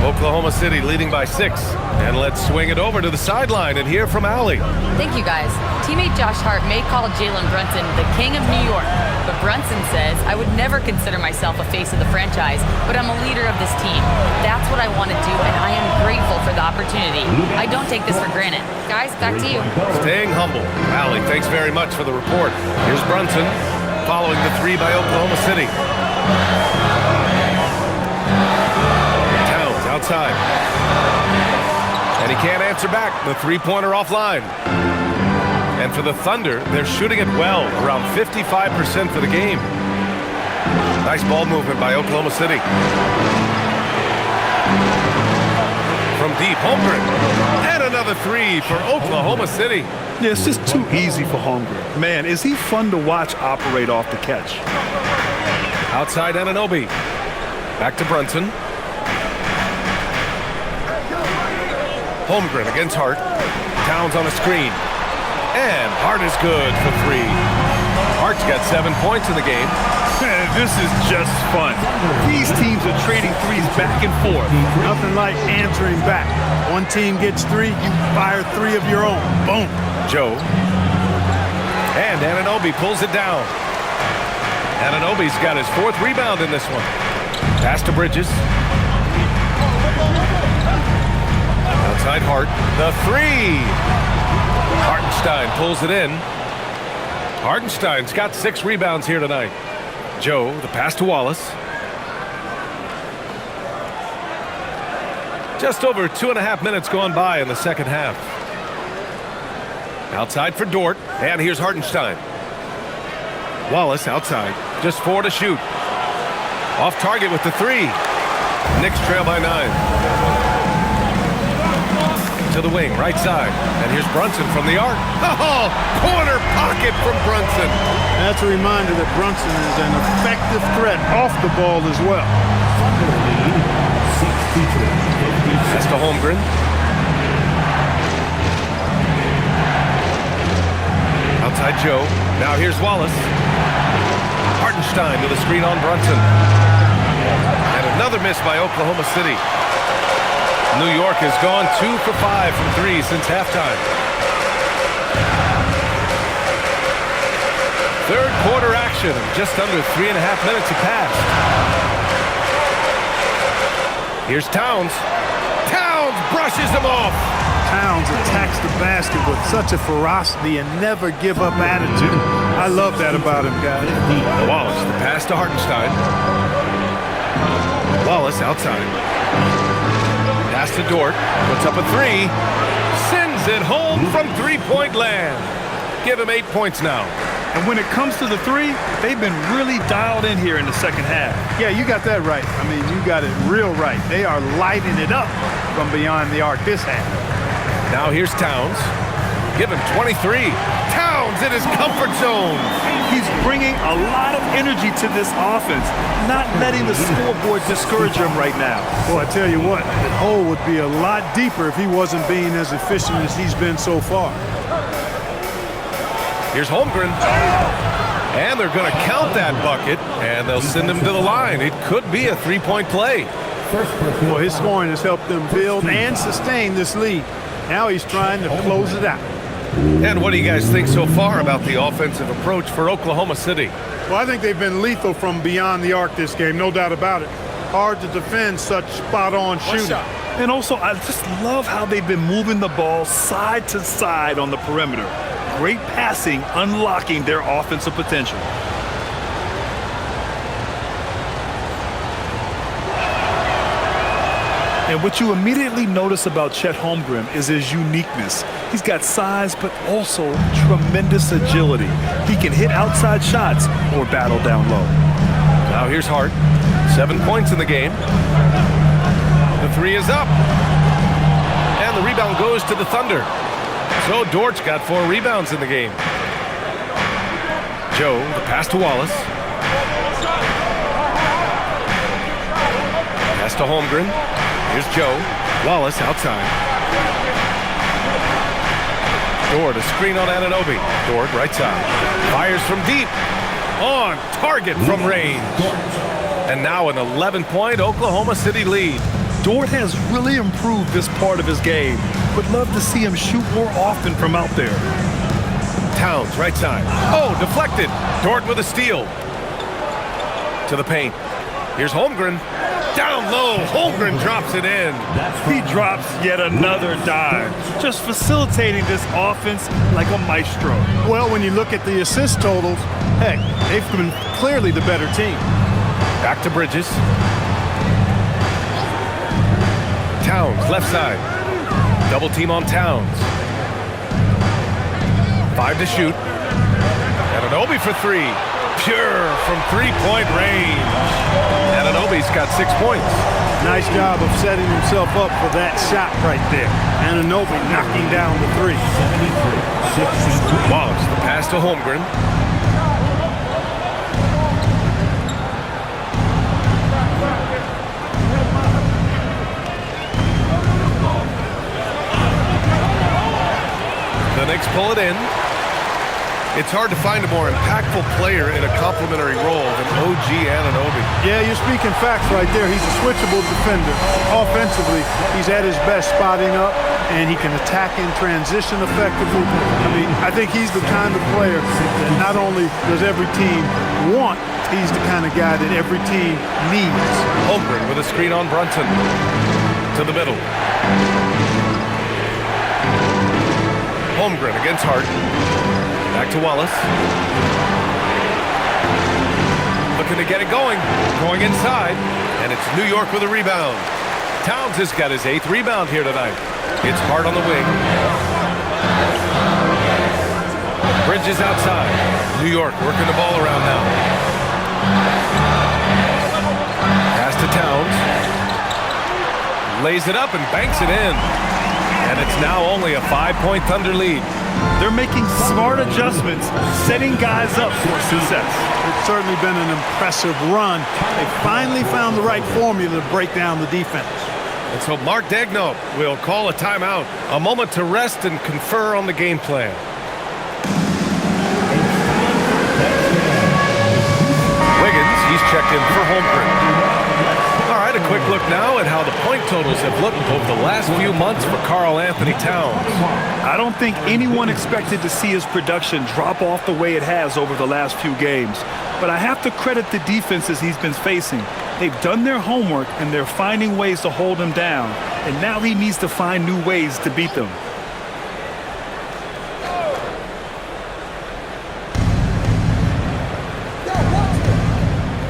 A: Oklahoma City leading by 6. And let's swing it over to the sideline and hear from Allie.
D: Thank you, guys. Teammate Josh Hart may call Jalen Brunson the king of New York, but Brunson says, I would never consider myself a face of the franchise, but I'm a leader of this team. That's what I want to do, and I am grateful for the opportunity. I don't take this for granted. Guys, back to you.
A: Staying humble. Allie, thanks very much for the report. Here's Brunson following the 3 by Oklahoma City. Towns outside. And he can't answer back. The 3-pointer offline. And for the Thunder, they're shooting it well, around 55% for the game. Nice ball movement by Oklahoma City. From deep, Holmgren. And another 3 for Oklahoma City.
B: Yeah, it's just too easy for Holmgren. Man, is he fun to watch operate off the catch.
A: Outside Anunoby. Back to Brunson. Holmgren against Hart. Towns on a screen. And Hart is good for 3. Hart's got 7 points in the game.
B: Man, this is just fun. These teams are trading threes back and forth.
C: Nothing like answering back. One team gets 3, you fire 3 of your own. Boom.
A: Joe. And Anunoby pulls it down. Anunoby's got his 4th rebound in this one. Pass to Bridges. Outside Hart. The 3. Hartenstein pulls it in. Hartenstein's got 6 rebounds here tonight. Joe, the pass to Wallace. Just over 2.5 minutes gone by in the second half. Outside for Dort, and here's Hartenstein. Wallace outside, just 4 to shoot. Off target with the 3. Knicks trail by 9. To the wing, right side. And here's Brunson from the arc. Oh, corner pocket from Brunson.
C: That's a reminder that Brunson is an effective threat off the ball as well.
A: That's to Holmgren. Outside Joe. Now here's Wallace. Hartenstein with a screen on Brunson. And another miss by Oklahoma City. New York has gone 2 for 5 from 3 since halftime. Third quarter action. Just under 3.5 minutes have passed. Here's Towns. Towns brushes him off.
C: Towns attacks the basket with such a ferocity and never give up attitude. I love that about him, guys.
A: Wallace, the pass to Hartenstein. Wallace outside. Pass to Dort, puts up a 3, sends it home from 3-point land. Give him 8 points now.
B: And when it comes to the 3, they've been really dialed in here in the second half.
C: Yeah, you got that right. I mean, you got it real right. They are lighting it up from beyond the arc this half.
A: Now here's Towns. Give him 23. Towns in his comfort zone.
B: He's bringing a lot of energy to this offense, not letting the scoreboard discourage him right now.
C: Well, I tell you what, the hole would be a lot deeper if he wasn't being as efficient as he's been so far.
A: Here's Holmgren. And they're going to count that bucket, and they'll send him to the line. It could be a 3-point play.
C: Well, his scoring has helped them build and sustain this lead. Now he's trying to close it out.
A: And what do you guys think so far about the offensive approach for Oklahoma City?
C: Well, I think they've been lethal from beyond the arc this game, no doubt about it. Hard to defend such spot-on shooting.
B: And also, I just love how they've been moving the ball side to side on the perimeter. Great passing, unlocking their offensive potential. And what you immediately notice about Chet Holmgren is his uniqueness. He's got size, but also tremendous agility. He can hit outside shots or battle down low.
A: Now here's Hart. 7 points in the game. The three is up. And the rebound goes to the Thunder. So Dortch got 4 rebounds in the game. Joe, the pass to Wallace. Pass to Holmgren. Here's Joe. Wallace outside. Dort, a screen on Anunoby. Dort, right side. Fires from deep. On target from range. And now an 11-point Oklahoma City lead.
B: Dort has really improved this part of his game. Would love to see him shoot more often from out there.
A: Towns, right side. Oh, deflected. Dort with a steal. To the paint. Here's Holmgren. Down low, Holmgren drops it in.
B: He drops yet another dime, just facilitating this offense like a maestro.
C: Well, when you look at the assist totals, heck, they've been clearly the better team.
A: Back to Bridges. Towns, left side. Double team on Towns. 5 to shoot. Anunoby for 3. Pure from three-point range. Anunoby's got 6 points.
C: Nice job of setting himself up for that shot right there. Anunoby knocking down the 3.
A: Wallace, the pass to Holmgren. The Knicks pull it in. It's hard to find a more impactful player in a complementary role than OG Anunoby.
C: Yeah, you're speaking facts right there. He's a switchable defender. Offensively, he's at his best spotting up, and he can attack in transition effectively. I mean, I think he's the kind of player that not only does every team want, he's the kind of guy that every team needs.
A: Holmgren with a screen on Brunson. To the middle. Holmgren against Hart. Back to Wallace. Looking to get it going. Going inside. And it's New York with a rebound. Towns has got his 8th rebound here tonight. It's Hart on the wing. Bridges outside. New York working the ball around now. Pass to Towns. Lays it up and banks it in. And it's now only a 5-point Thunder lead.
B: They're making smart adjustments, setting guys up for success.
C: It's certainly been an impressive run. They finally found the right formula to break down the defense.
A: And so Mark Daigneault will call a timeout, a moment to rest and confer on the game plan. Wiggins, he's checked in for Holmgren. All right, a quick look now at how the point totals have looked over the last few months for Karl Anthony Towns.
B: I don't think anyone expected to see his production drop off the way it has over the last few games. But I have to credit the defenses he's been facing. They've done their homework, and they're finding ways to hold him down. And now he needs to find new ways to beat them.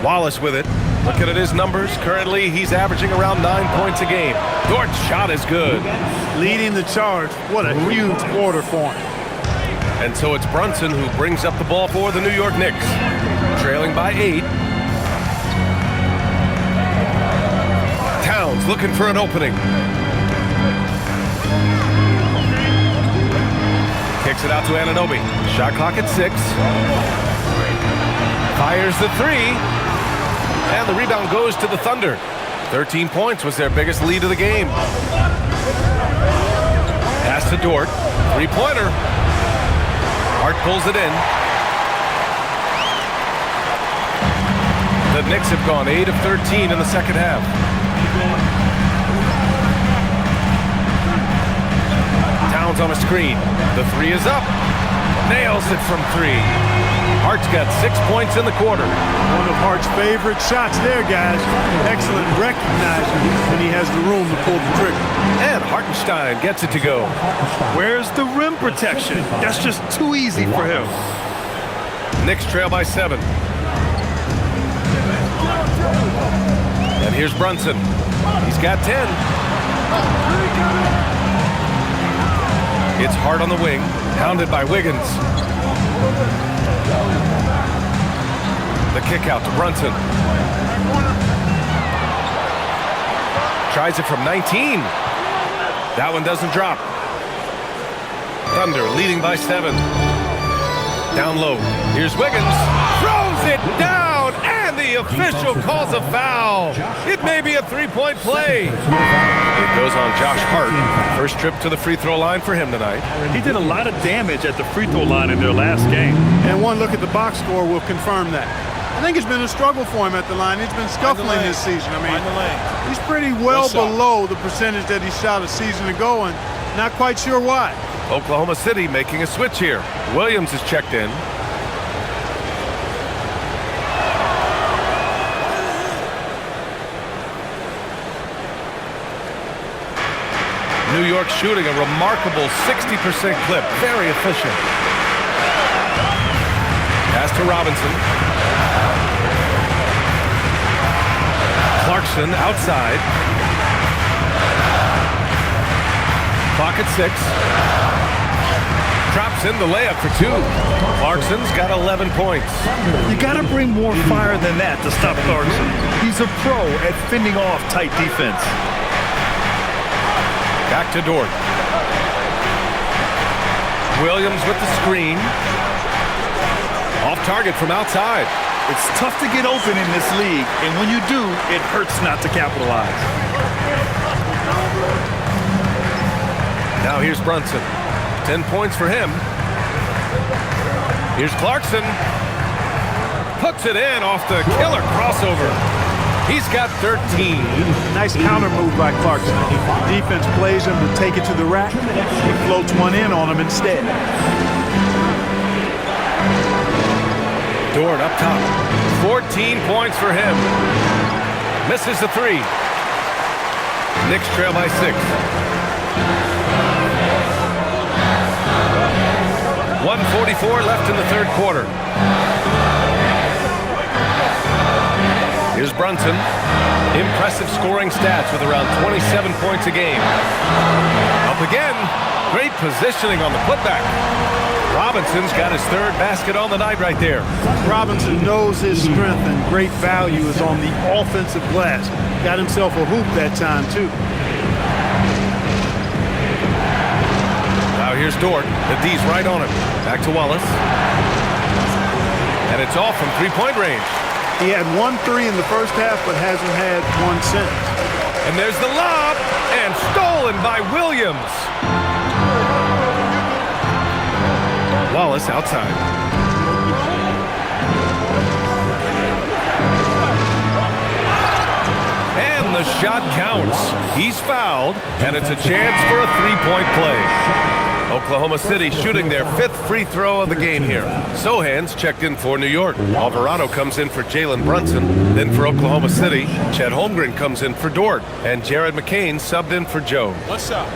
A: Wallace with it. Looking at his numbers, currently he's averaging around 9 points a game. Dort's shot is good.
C: Leading the charge. What a huge quarter for him.
A: And so it's Brunson who brings up the ball for the New York Knicks. Trailing by 8. Towns looking for an opening. Kicks it out to Anunoby. Shot clock at 6. Fires the 3. And the rebound goes to the Thunder. 13 points was their biggest lead of the game. Pass to Dort. 3-pointer. Hart pulls it in. The Knicks have gone 8 of 13 in the second half. Towns Rebounds on a screen. The three is up. Nails it from three. Hart's got 6 points in the quarter.
C: One of Hart's favorite shots there, guys. Excellent recognizing when he has the room to pull the trigger.
A: And Hartenstein gets it to go.
B: Where's the rim protection? That's just too easy for him.
A: Knicks trail by 7. And here's Brunson. He's got 10. It's Hart on the wing, hounded by Wiggins. The kick out to Brunson. Tries it from 19. That one doesn't drop. Thunder leading by 7. Down low. Here's Wiggins. Throws it down, and the official calls a foul. It may be a three-point play. It goes on Josh Hart. First trip to the free throw line for him tonight.
B: He did a lot of damage at the free throw line in their last game.
C: And one look at the box score will confirm that. I think it's been a struggle for him at the line. He's been scuffling this season. I mean, he's pretty well below the percentage that he shot a season ago, and not quite sure why.
A: Oklahoma City making a switch here. Williams is checked in. New York shooting a remarkable 60% clip. Very efficient. Pass to Robinson. Clarkson outside. Clock at 6. Drops in the layup for 2. Clarkson's got 11 points.
B: You got to bring more fire than that to stop Clarkson. He's a pro at fending off tight defense.
A: Back to Dort. Williams with the screen. Off target from outside.
B: It's tough to get open in this league, and when you do, it hurts not to capitalize.
A: Now here's Brunson. 10 points for him. Here's Clarkson. Hooks it in off the killer crossover. He's got 13.
C: Nice counter move by Clarkson. Defense plays him to take it to the rack. He floats one in on him instead.
A: Dort up top. 14 points for him. Misses the 3. Knicks trail by 6. 1:44 left in the third quarter. Here's Brunson. Impressive scoring stats with around 27 points a game. Up again. Great positioning on the putback. Robinson's got his third basket on the night right there.
C: Robinson knows his strength and great value is on the offensive glass. Got himself a hoop that time, too.
A: Now here's Dort. The D's right on him. Back to Wallace. And it's off from three-point range.
C: He had 1 3 in the first half, but hasn't had one since.
A: And there's the lob, and stolen by Williams. Wallace outside. And the shot counts. He's fouled, and it's a chance for a three-point play. Oklahoma City shooting their 5th free throw of the game here. Sohan's checked in for New York. Alvarado comes in for Jalen Brunson. Then for Oklahoma City, Chet Holmgren comes in for Dort. And Jared McCain subbed in for Joe.
G: What's up?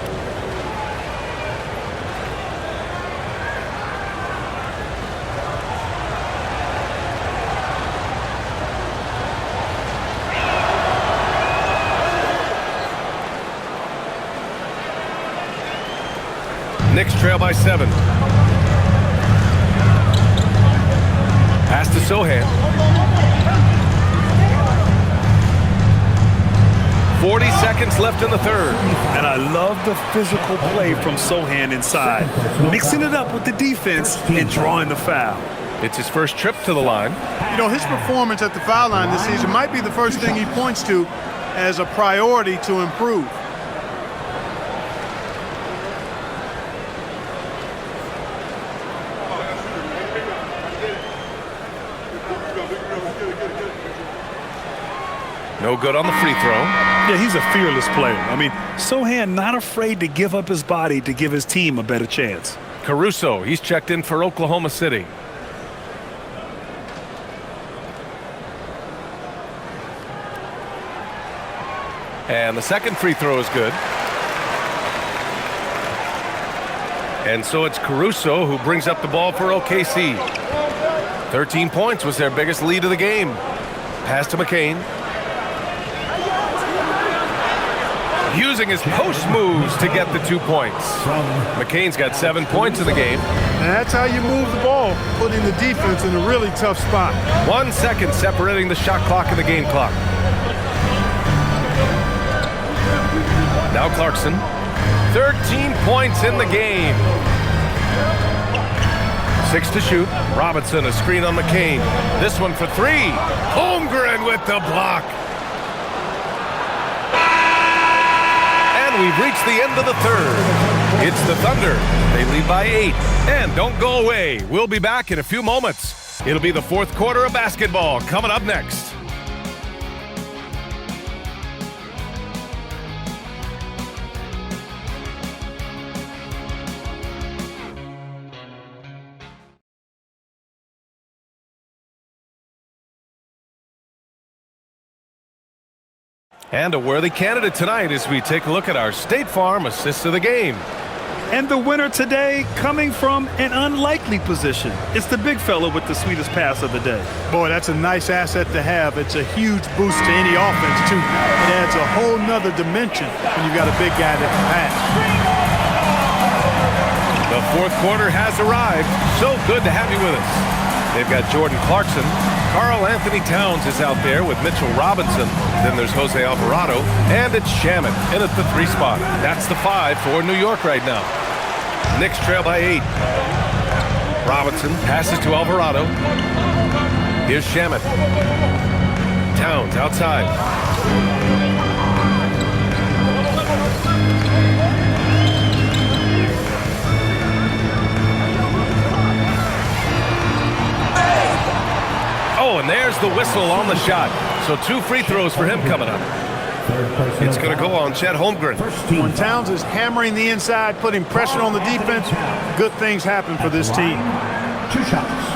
A: Knicks trail by 7. Pass to Sohan. 40 seconds left in the third.
B: And I love the physical play from Sohan inside. Mixing it up with the defense and drawing the foul.
A: It's his first trip to the line.
C: You know, his performance at the foul line this season might be the first thing he points to as a priority to improve.
A: No good on the free throw.
B: Yeah, he's a fearless player. I mean, Sohan not afraid to give up his body to give his team a better chance.
A: Caruso, he's checked in for Oklahoma City. And the second free throw is good. And so it's Caruso who brings up the ball for OKC. 13 points was their biggest lead of the game. Pass to McCain. Using his post moves to get the 2 points. McCain's got 7 points in the game.
C: And that's how you move the ball, putting the defense in a really tough spot.
A: 1 second separating the shot clock and the game clock. Now Clarkson. 13 points in the game. 6 to shoot. Robinson, a screen on McCain. This one for 3. Holmgren with the block. And we've reached the end of the third. It's the Thunder. They lead by 8. And don't go away. We'll be back in a few moments. It'll be the fourth quarter of basketball coming up next. And a worthy candidate tonight as we take a look at our State Farm assists of the game.
B: And the winner today coming from an unlikely position. It's the big fella with the sweetest pass of the day.
C: Boy, that's a nice asset to have. It's a huge boost to any offense, too. It adds a whole nother dimension when you've got a big guy that can pass.
A: The fourth quarter has arrived. So good to have you with us. They've got Jordan Clarkson. Karl Anthony Towns is out there with Mitchell Robinson. Then there's Jose Alvarado. And it's Shamet in at the 3 spot. That's the 5 for New York right now. Knicks trail by 8. Robinson passes to Alvarado. Here's Shamet. Towns outside. Oh, and there's the whistle on the shot. So 2 free throws for him coming up. It's going to go on Chet Holmgren.
C: When Towns is hammering the inside, putting pressure on the defense, good things happen for this team.
E: 2 shots.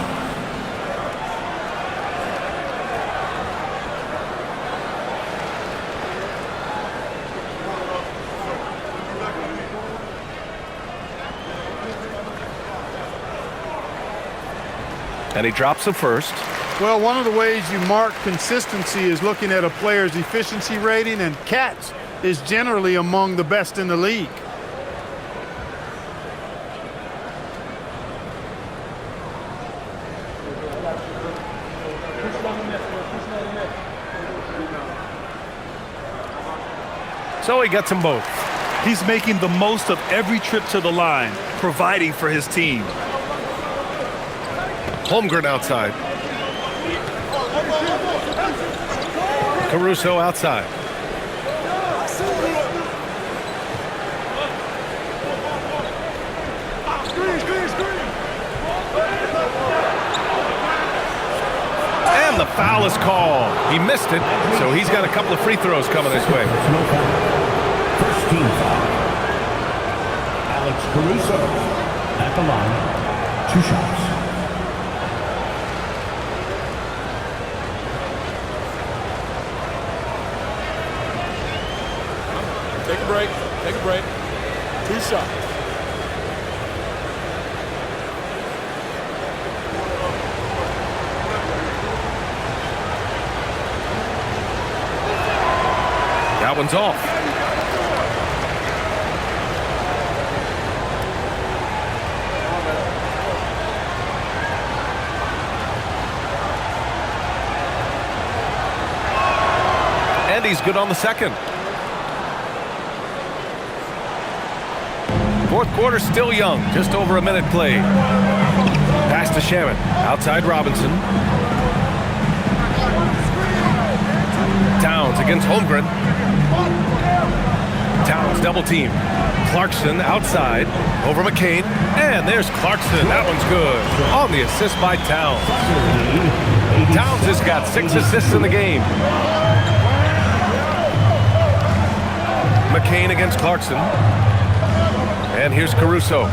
A: And he drops the first.
C: Well, one of the ways you mark consistency is looking at a player's efficiency rating, and Katz is generally among the best in the league.
A: So he gets them both.
B: He's making the most of every trip to the line, providing for his team.
A: Holmgren outside. Caruso outside. And the foul is called. He missed it, so he's got a couple of free throws coming his way.
E: First team foul. Alex Caruso at the line. 2 shots.
J: Take a break. Take a break. 2 shots.
A: That one's off. And he's good on the second. Fourth quarter still young, just over a minute played. Pass to Shamet, outside Robinson. Towns against Holmgren. Towns double team. Clarkson outside, over McCain, and there's Clarkson. That one's good. On the assist by Towns. Towns has got 6 assists in the game. McCain against Clarkson. And here's Caruso.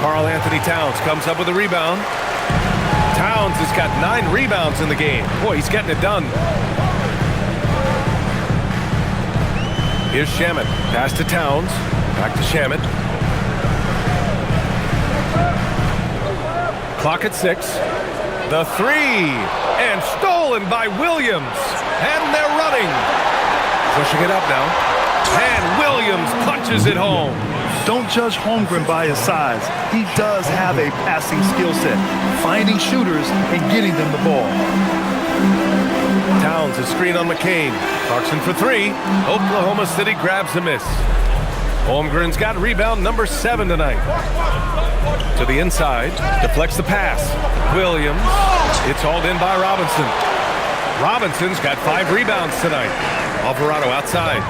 A: Karl Anthony Towns comes up with a rebound. Towns has got 9 rebounds in the game. Boy, he's getting it done. Here's Shamet. Pass to Towns. Back to Shamet. Clock at 6. The 3. And stolen by Williams. And they're running. Pushing it up now. And Williams punches it home.
B: Don't judge Holmgren by his size. He does have a passing skill set, finding shooters and getting them the ball.
A: Towns is screen on McCain. Clarkson for 3. Oklahoma City grabs a miss. Holmgren's got rebound number 7 tonight. To the inside, deflects the pass. Williams, it's hauled in by Robinson. Robinson's got 5 rebounds tonight. Alvarado outside.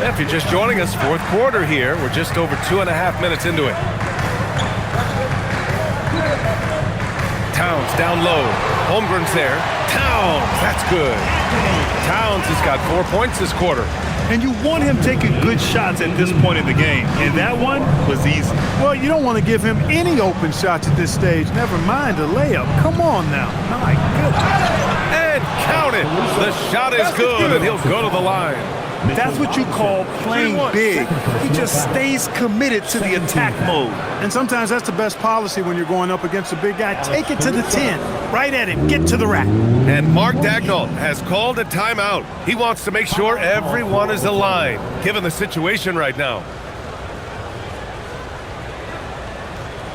A: If you're just joining us, fourth quarter here. We're just over 2.5 minutes into it. Towns down low. Holmgren's there. Towns, that's good. Towns has got 4 points this quarter.
B: And you want him taking good shots at this point in the game. And that one was easy.
C: Well, you don't want to give him any open shots at this stage. Never mind a layup. Come on now. My goodness.
A: And count it. The shot is good, and he'll go to the line.
B: That's what you call playing big. He just stays committed to the attack mode.
C: And sometimes that's the best policy when you're going up against a big guy. Take it to the 10. Right at him. Get to the rack.
A: And Mark Daigneault has called a timeout. He wants to make sure everyone is aligned, given the situation right now.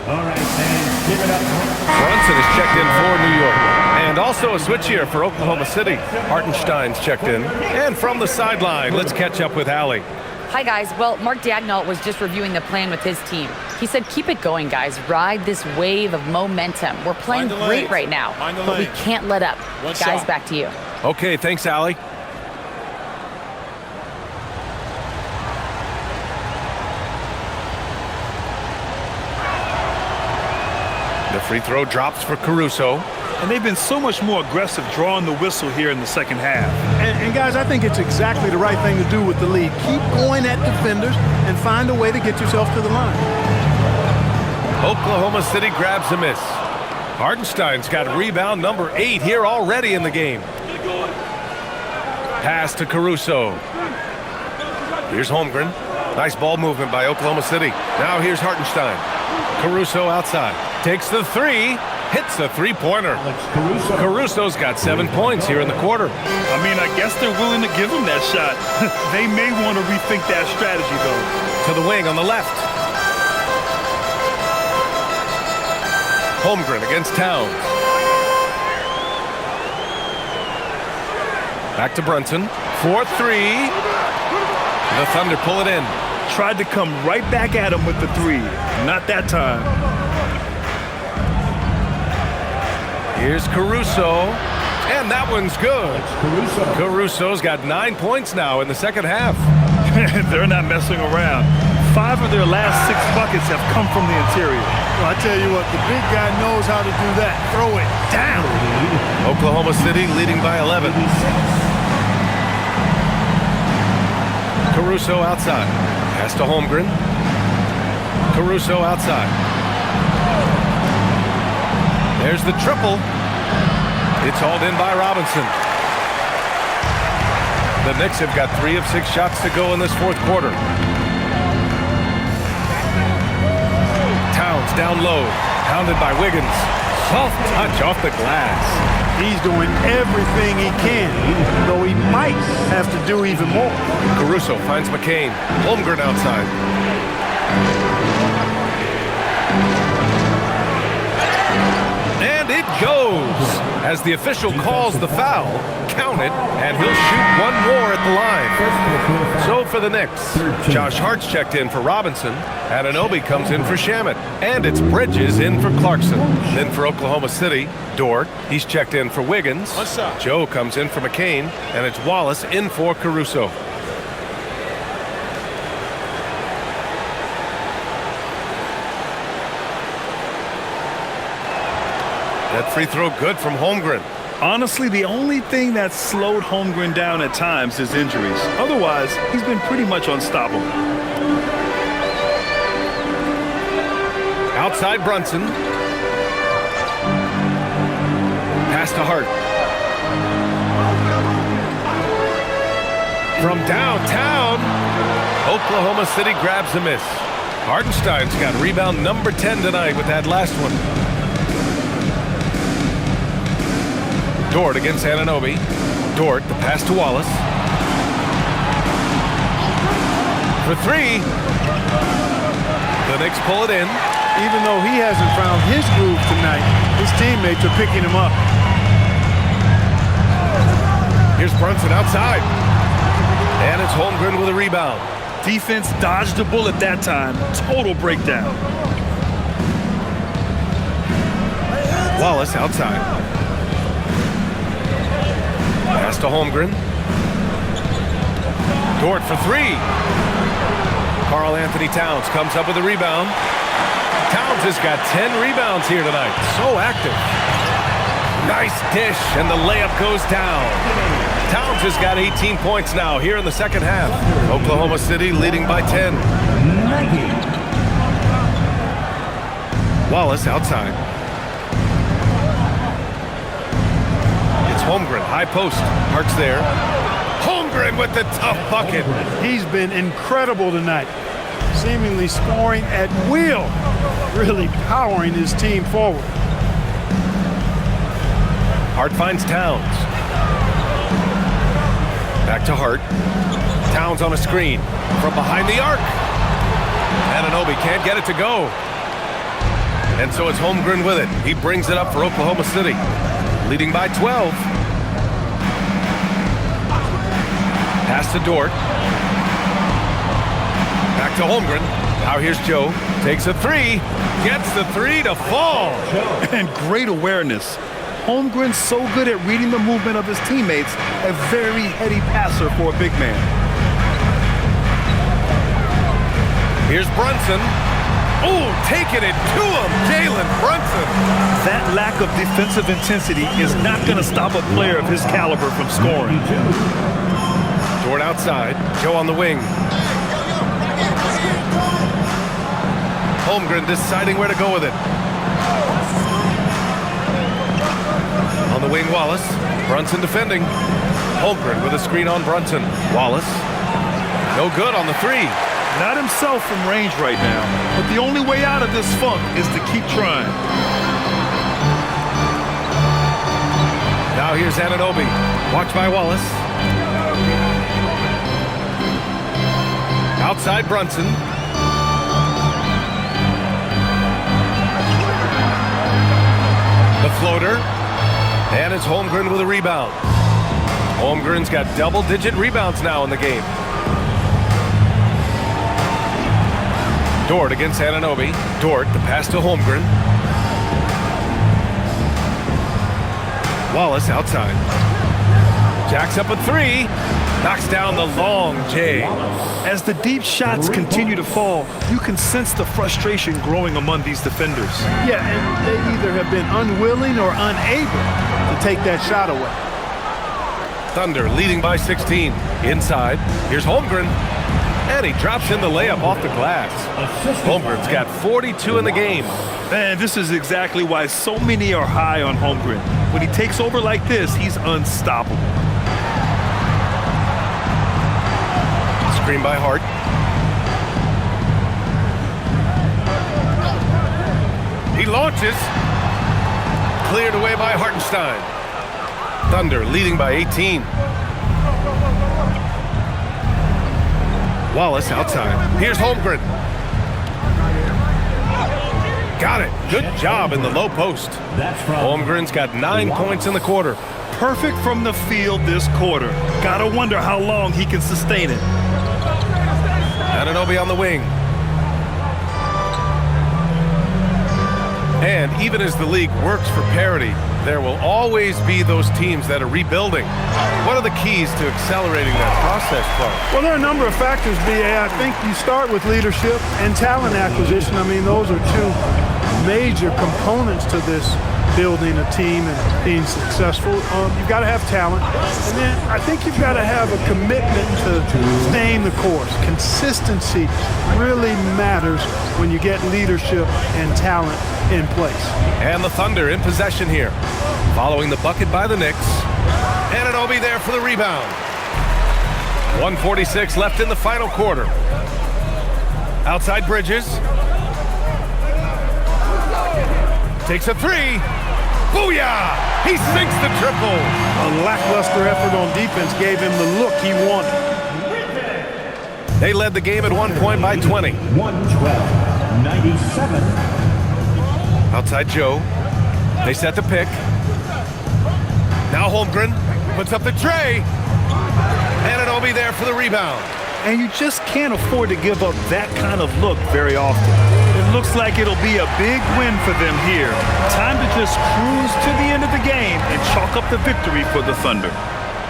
E: All right, fans, give it up.
A: Brunson is checked in for New York. And also a switch here for Oklahoma City. Hartenstein's checked in. And from the sideline, let's catch up with Allie.
D: Hi, guys. Well, Mark Daigneault was just reviewing the plan with his team. He said, keep it going, guys. Ride this wave of momentum. We're playing great right now, but we can't let up. Guys, back to you.
A: Okay, thanks, Allie. The free throw drops for Caruso.
B: And they've been so much more aggressive drawing the whistle here in the second half.
C: And guys, I think it's exactly the right thing to do with the lead. Keep going at defenders and find a way to get yourself to the line.
A: Oklahoma City grabs a miss. Hartenstein's got rebound number 8 here already in the game. Pass to Caruso. Here's Holmgren. Nice ball movement by Oklahoma City. Now here's Hartenstein. Caruso outside. Takes the 3. Hits a 3-pointer. Caruso's got 7 points here in the quarter.
B: I mean, I guess they're willing to give him that shot. They may want to rethink that strategy, though.
A: To the wing on the left. Holmgren against Towns. Back to Brunson. 4-3. The Thunder pull it in.
B: Tried to come right back at him with the 3. Not that time.
A: Here's Caruso, and that one's good. Caruso's got 9 points now in the second half.
B: They're not messing around. 5 of their last 6 buckets have come from the interior.
C: Well, I tell you what, the big guy knows how to do that. Throw it down.
A: Oklahoma City leading by 11. Caruso outside. Pass to Holmgren. Caruso outside. There's the triple. It's hauled in by Robinson. The Knicks have got 3 of 6 shots to go in this fourth quarter. Towns down low, pounded by Wiggins. Soft touch off the glass.
C: He's doing everything he can, though he might have to do even more.
A: Caruso finds McCain. Holmgren outside. And it goes. As the official calls the foul, count it, and he'll shoot 1 more at the line. So for the Knicks, Josh Hart's checked in for Robinson. Anunoby comes in for Shamet. And it's Bridges in for Clarkson. Then for Oklahoma City, Dort. He's checked in for Wiggins. Joe comes in for McCain. And it's Wallace in for Caruso. That free throw good from Holmgren.
B: Honestly, the only thing that slowed Holmgren down at times is injuries. Otherwise, he's been pretty much unstoppable.
A: Outside Brunson. Pass to Hart. From downtown, Oklahoma City grabs a miss. Hartenstein's got rebound number 10 tonight with that last one. Dort against Anunoby. Dort, the pass to Wallace. For three. The Knicks pull it in.
C: Even though he hasn't found his groove tonight, his teammates are picking him up.
A: Here's Brunson outside. And it's Holmgren with a rebound.
B: Defense dodged the bullet that time. Total breakdown.
A: Wallace outside. Pass to Holmgren. Dort for three. Karl Anthony Towns comes up with a rebound. Towns has got 10 rebounds here tonight. So active. Nice dish, and the layup goes down. Towns has got 18 points now here in the second half. Oklahoma City leading by 10. Wallace outside. It's Holmgren, high post. Hart's there. Holmgren with the tough bucket.
C: He's been incredible tonight, seemingly scoring at will, really powering his team forward.
A: Hart finds Towns. Back to Hart. Towns on a screen from behind the arc. Anunoby can't get it to go. And so it's Holmgren with it. He brings it up for Oklahoma City, leading by 12. Pass to Dort. Back to Holmgren. Now here's Joe. Takes a three. Gets the three to fall.
B: And great awareness. Holmgren's so good at reading the movement of his teammates. A very heady passer for a big man.
A: Here's Brunson. Oh, taking it to him, Jalen Brunson.
B: That lack of defensive intensity is not going to stop a player of his caliber from scoring.
A: Dort outside. Joe on the wing. Holmgren deciding where to go with it. On the wing, Wallace. Brunson defending. Holmgren with a screen on Brunson. Wallace. No good on the three.
B: Not himself from range right now, but the only way out of this funk is to keep trying.
A: Now here's Anunoby. Watched by Wallace. Outside Brunson. The floater. And it's Holmgren with a rebound. Holmgren's got double-digit rebounds now in the game. Dort against Anunoby. Dort, the pass to Holmgren. Wallace outside. Jacks up a three. Knocks down the long J.
B: As the deep shots continue to fall, you can sense the frustration growing among these defenders.
C: Yeah, and they either have been unwilling or unable to take that shot away.
A: Thunder leading by 16. Inside. Here's Holmgren. And he drops in the layup off the glass. Holmgren's got 42 in the game.
B: Man, this is exactly why so many are high on Holmgren. When he takes over like this, he's unstoppable.
A: Screen by Hart. He launches. Cleared away by Hartenstein. Thunder leading by 18. Wallace outside. Here's Holmgren. Got it. Good job in the low post. Holmgren's got 9 points in the quarter.
B: Perfect from the field this quarter. Gotta wonder how long he can sustain it.
A: Anunoby on the wing. And even as the league works for parity, there will always be those teams that are rebuilding. What are the keys to accelerating that process, Clark?
C: Well, there are a number of factors, B.A. I think you start with leadership and talent acquisition. I mean, those are two major components to this building a team and being successful. You've got to have talent. And then I think you've got to have a commitment to staying the course. Consistency really matters when you get leadership and talent in place.
A: And the Thunder in possession here. Following the bucket by the Knicks. Anunoby there for the rebound. 1:46 left in the final quarter. Outside Bridges. Takes a three. Booyah! He sinks the triple.
C: A lackluster effort on defense gave him the look he wanted.
A: They led the game at one point by 20.
E: 112-97.
A: Outside Joe. They set the pick. Now Holmgren puts up the tray. Anunoby there for the rebound.
B: And you just can't afford to give up that kind of look very often. It looks like it'll be a big win for them here. Time to just cruise to the end of the game and chalk up the victory for the Thunder.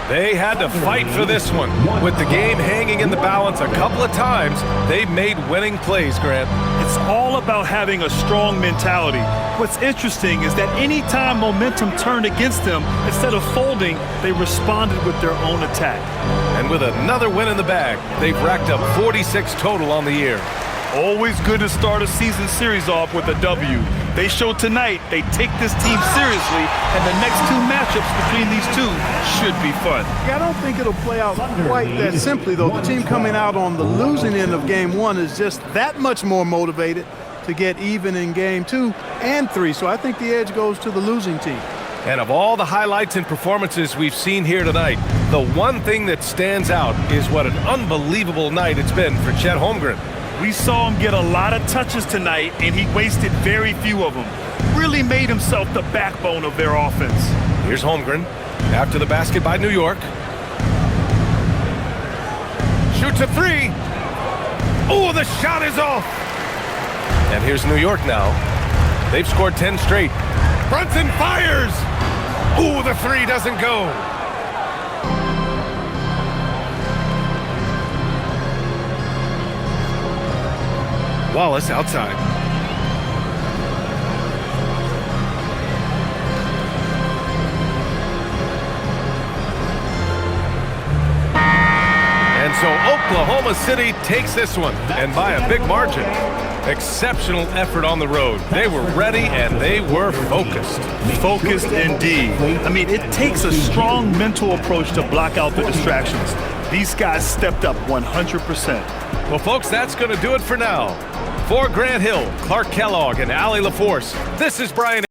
A: They had to fight for this one. With the game hanging in the balance a couple of times, they made winning plays, Grant.
B: It's all about having a strong mentality. What's interesting is that anytime momentum turned against them, instead of folding, they responded with their own attack.
A: And with another win in the bag, they've racked up 46 total on the year.
B: Always good to start a season series off with a W. They showed tonight they take this team seriously, and the next two matchups between these two should be fun.
C: Yeah, I don't think it'll play out quite that simply, though. The team coming out on the losing end of game one is just that much more motivated to get even in game 2 and 3. So I think the edge goes to the losing team.
A: And of all the highlights and performances we've seen here tonight, the one thing that stands out is what an unbelievable night it's been for Chet Holmgren.
B: We saw him get a lot of touches tonight, and he wasted very few of them. Really made himself the backbone of their offense.
A: Here's Holmgren after the basket by New York. Shoots a three. Oh, the shot is off. And here's New York now. They've scored 10 straight. Brunson fires. Ooh, the three doesn't go. Wallace outside. And so Oklahoma City takes this one, and by a big margin. Exceptional effort on the road. They were ready and they were focused.
B: Focused indeed. I mean, it takes a strong mental approach to block out the distractions. These guys stepped up 100%.
A: Well, folks, that's going to do it for now. For Grant Hill, Clark Kellogg, and Allie LaForce, this is Brian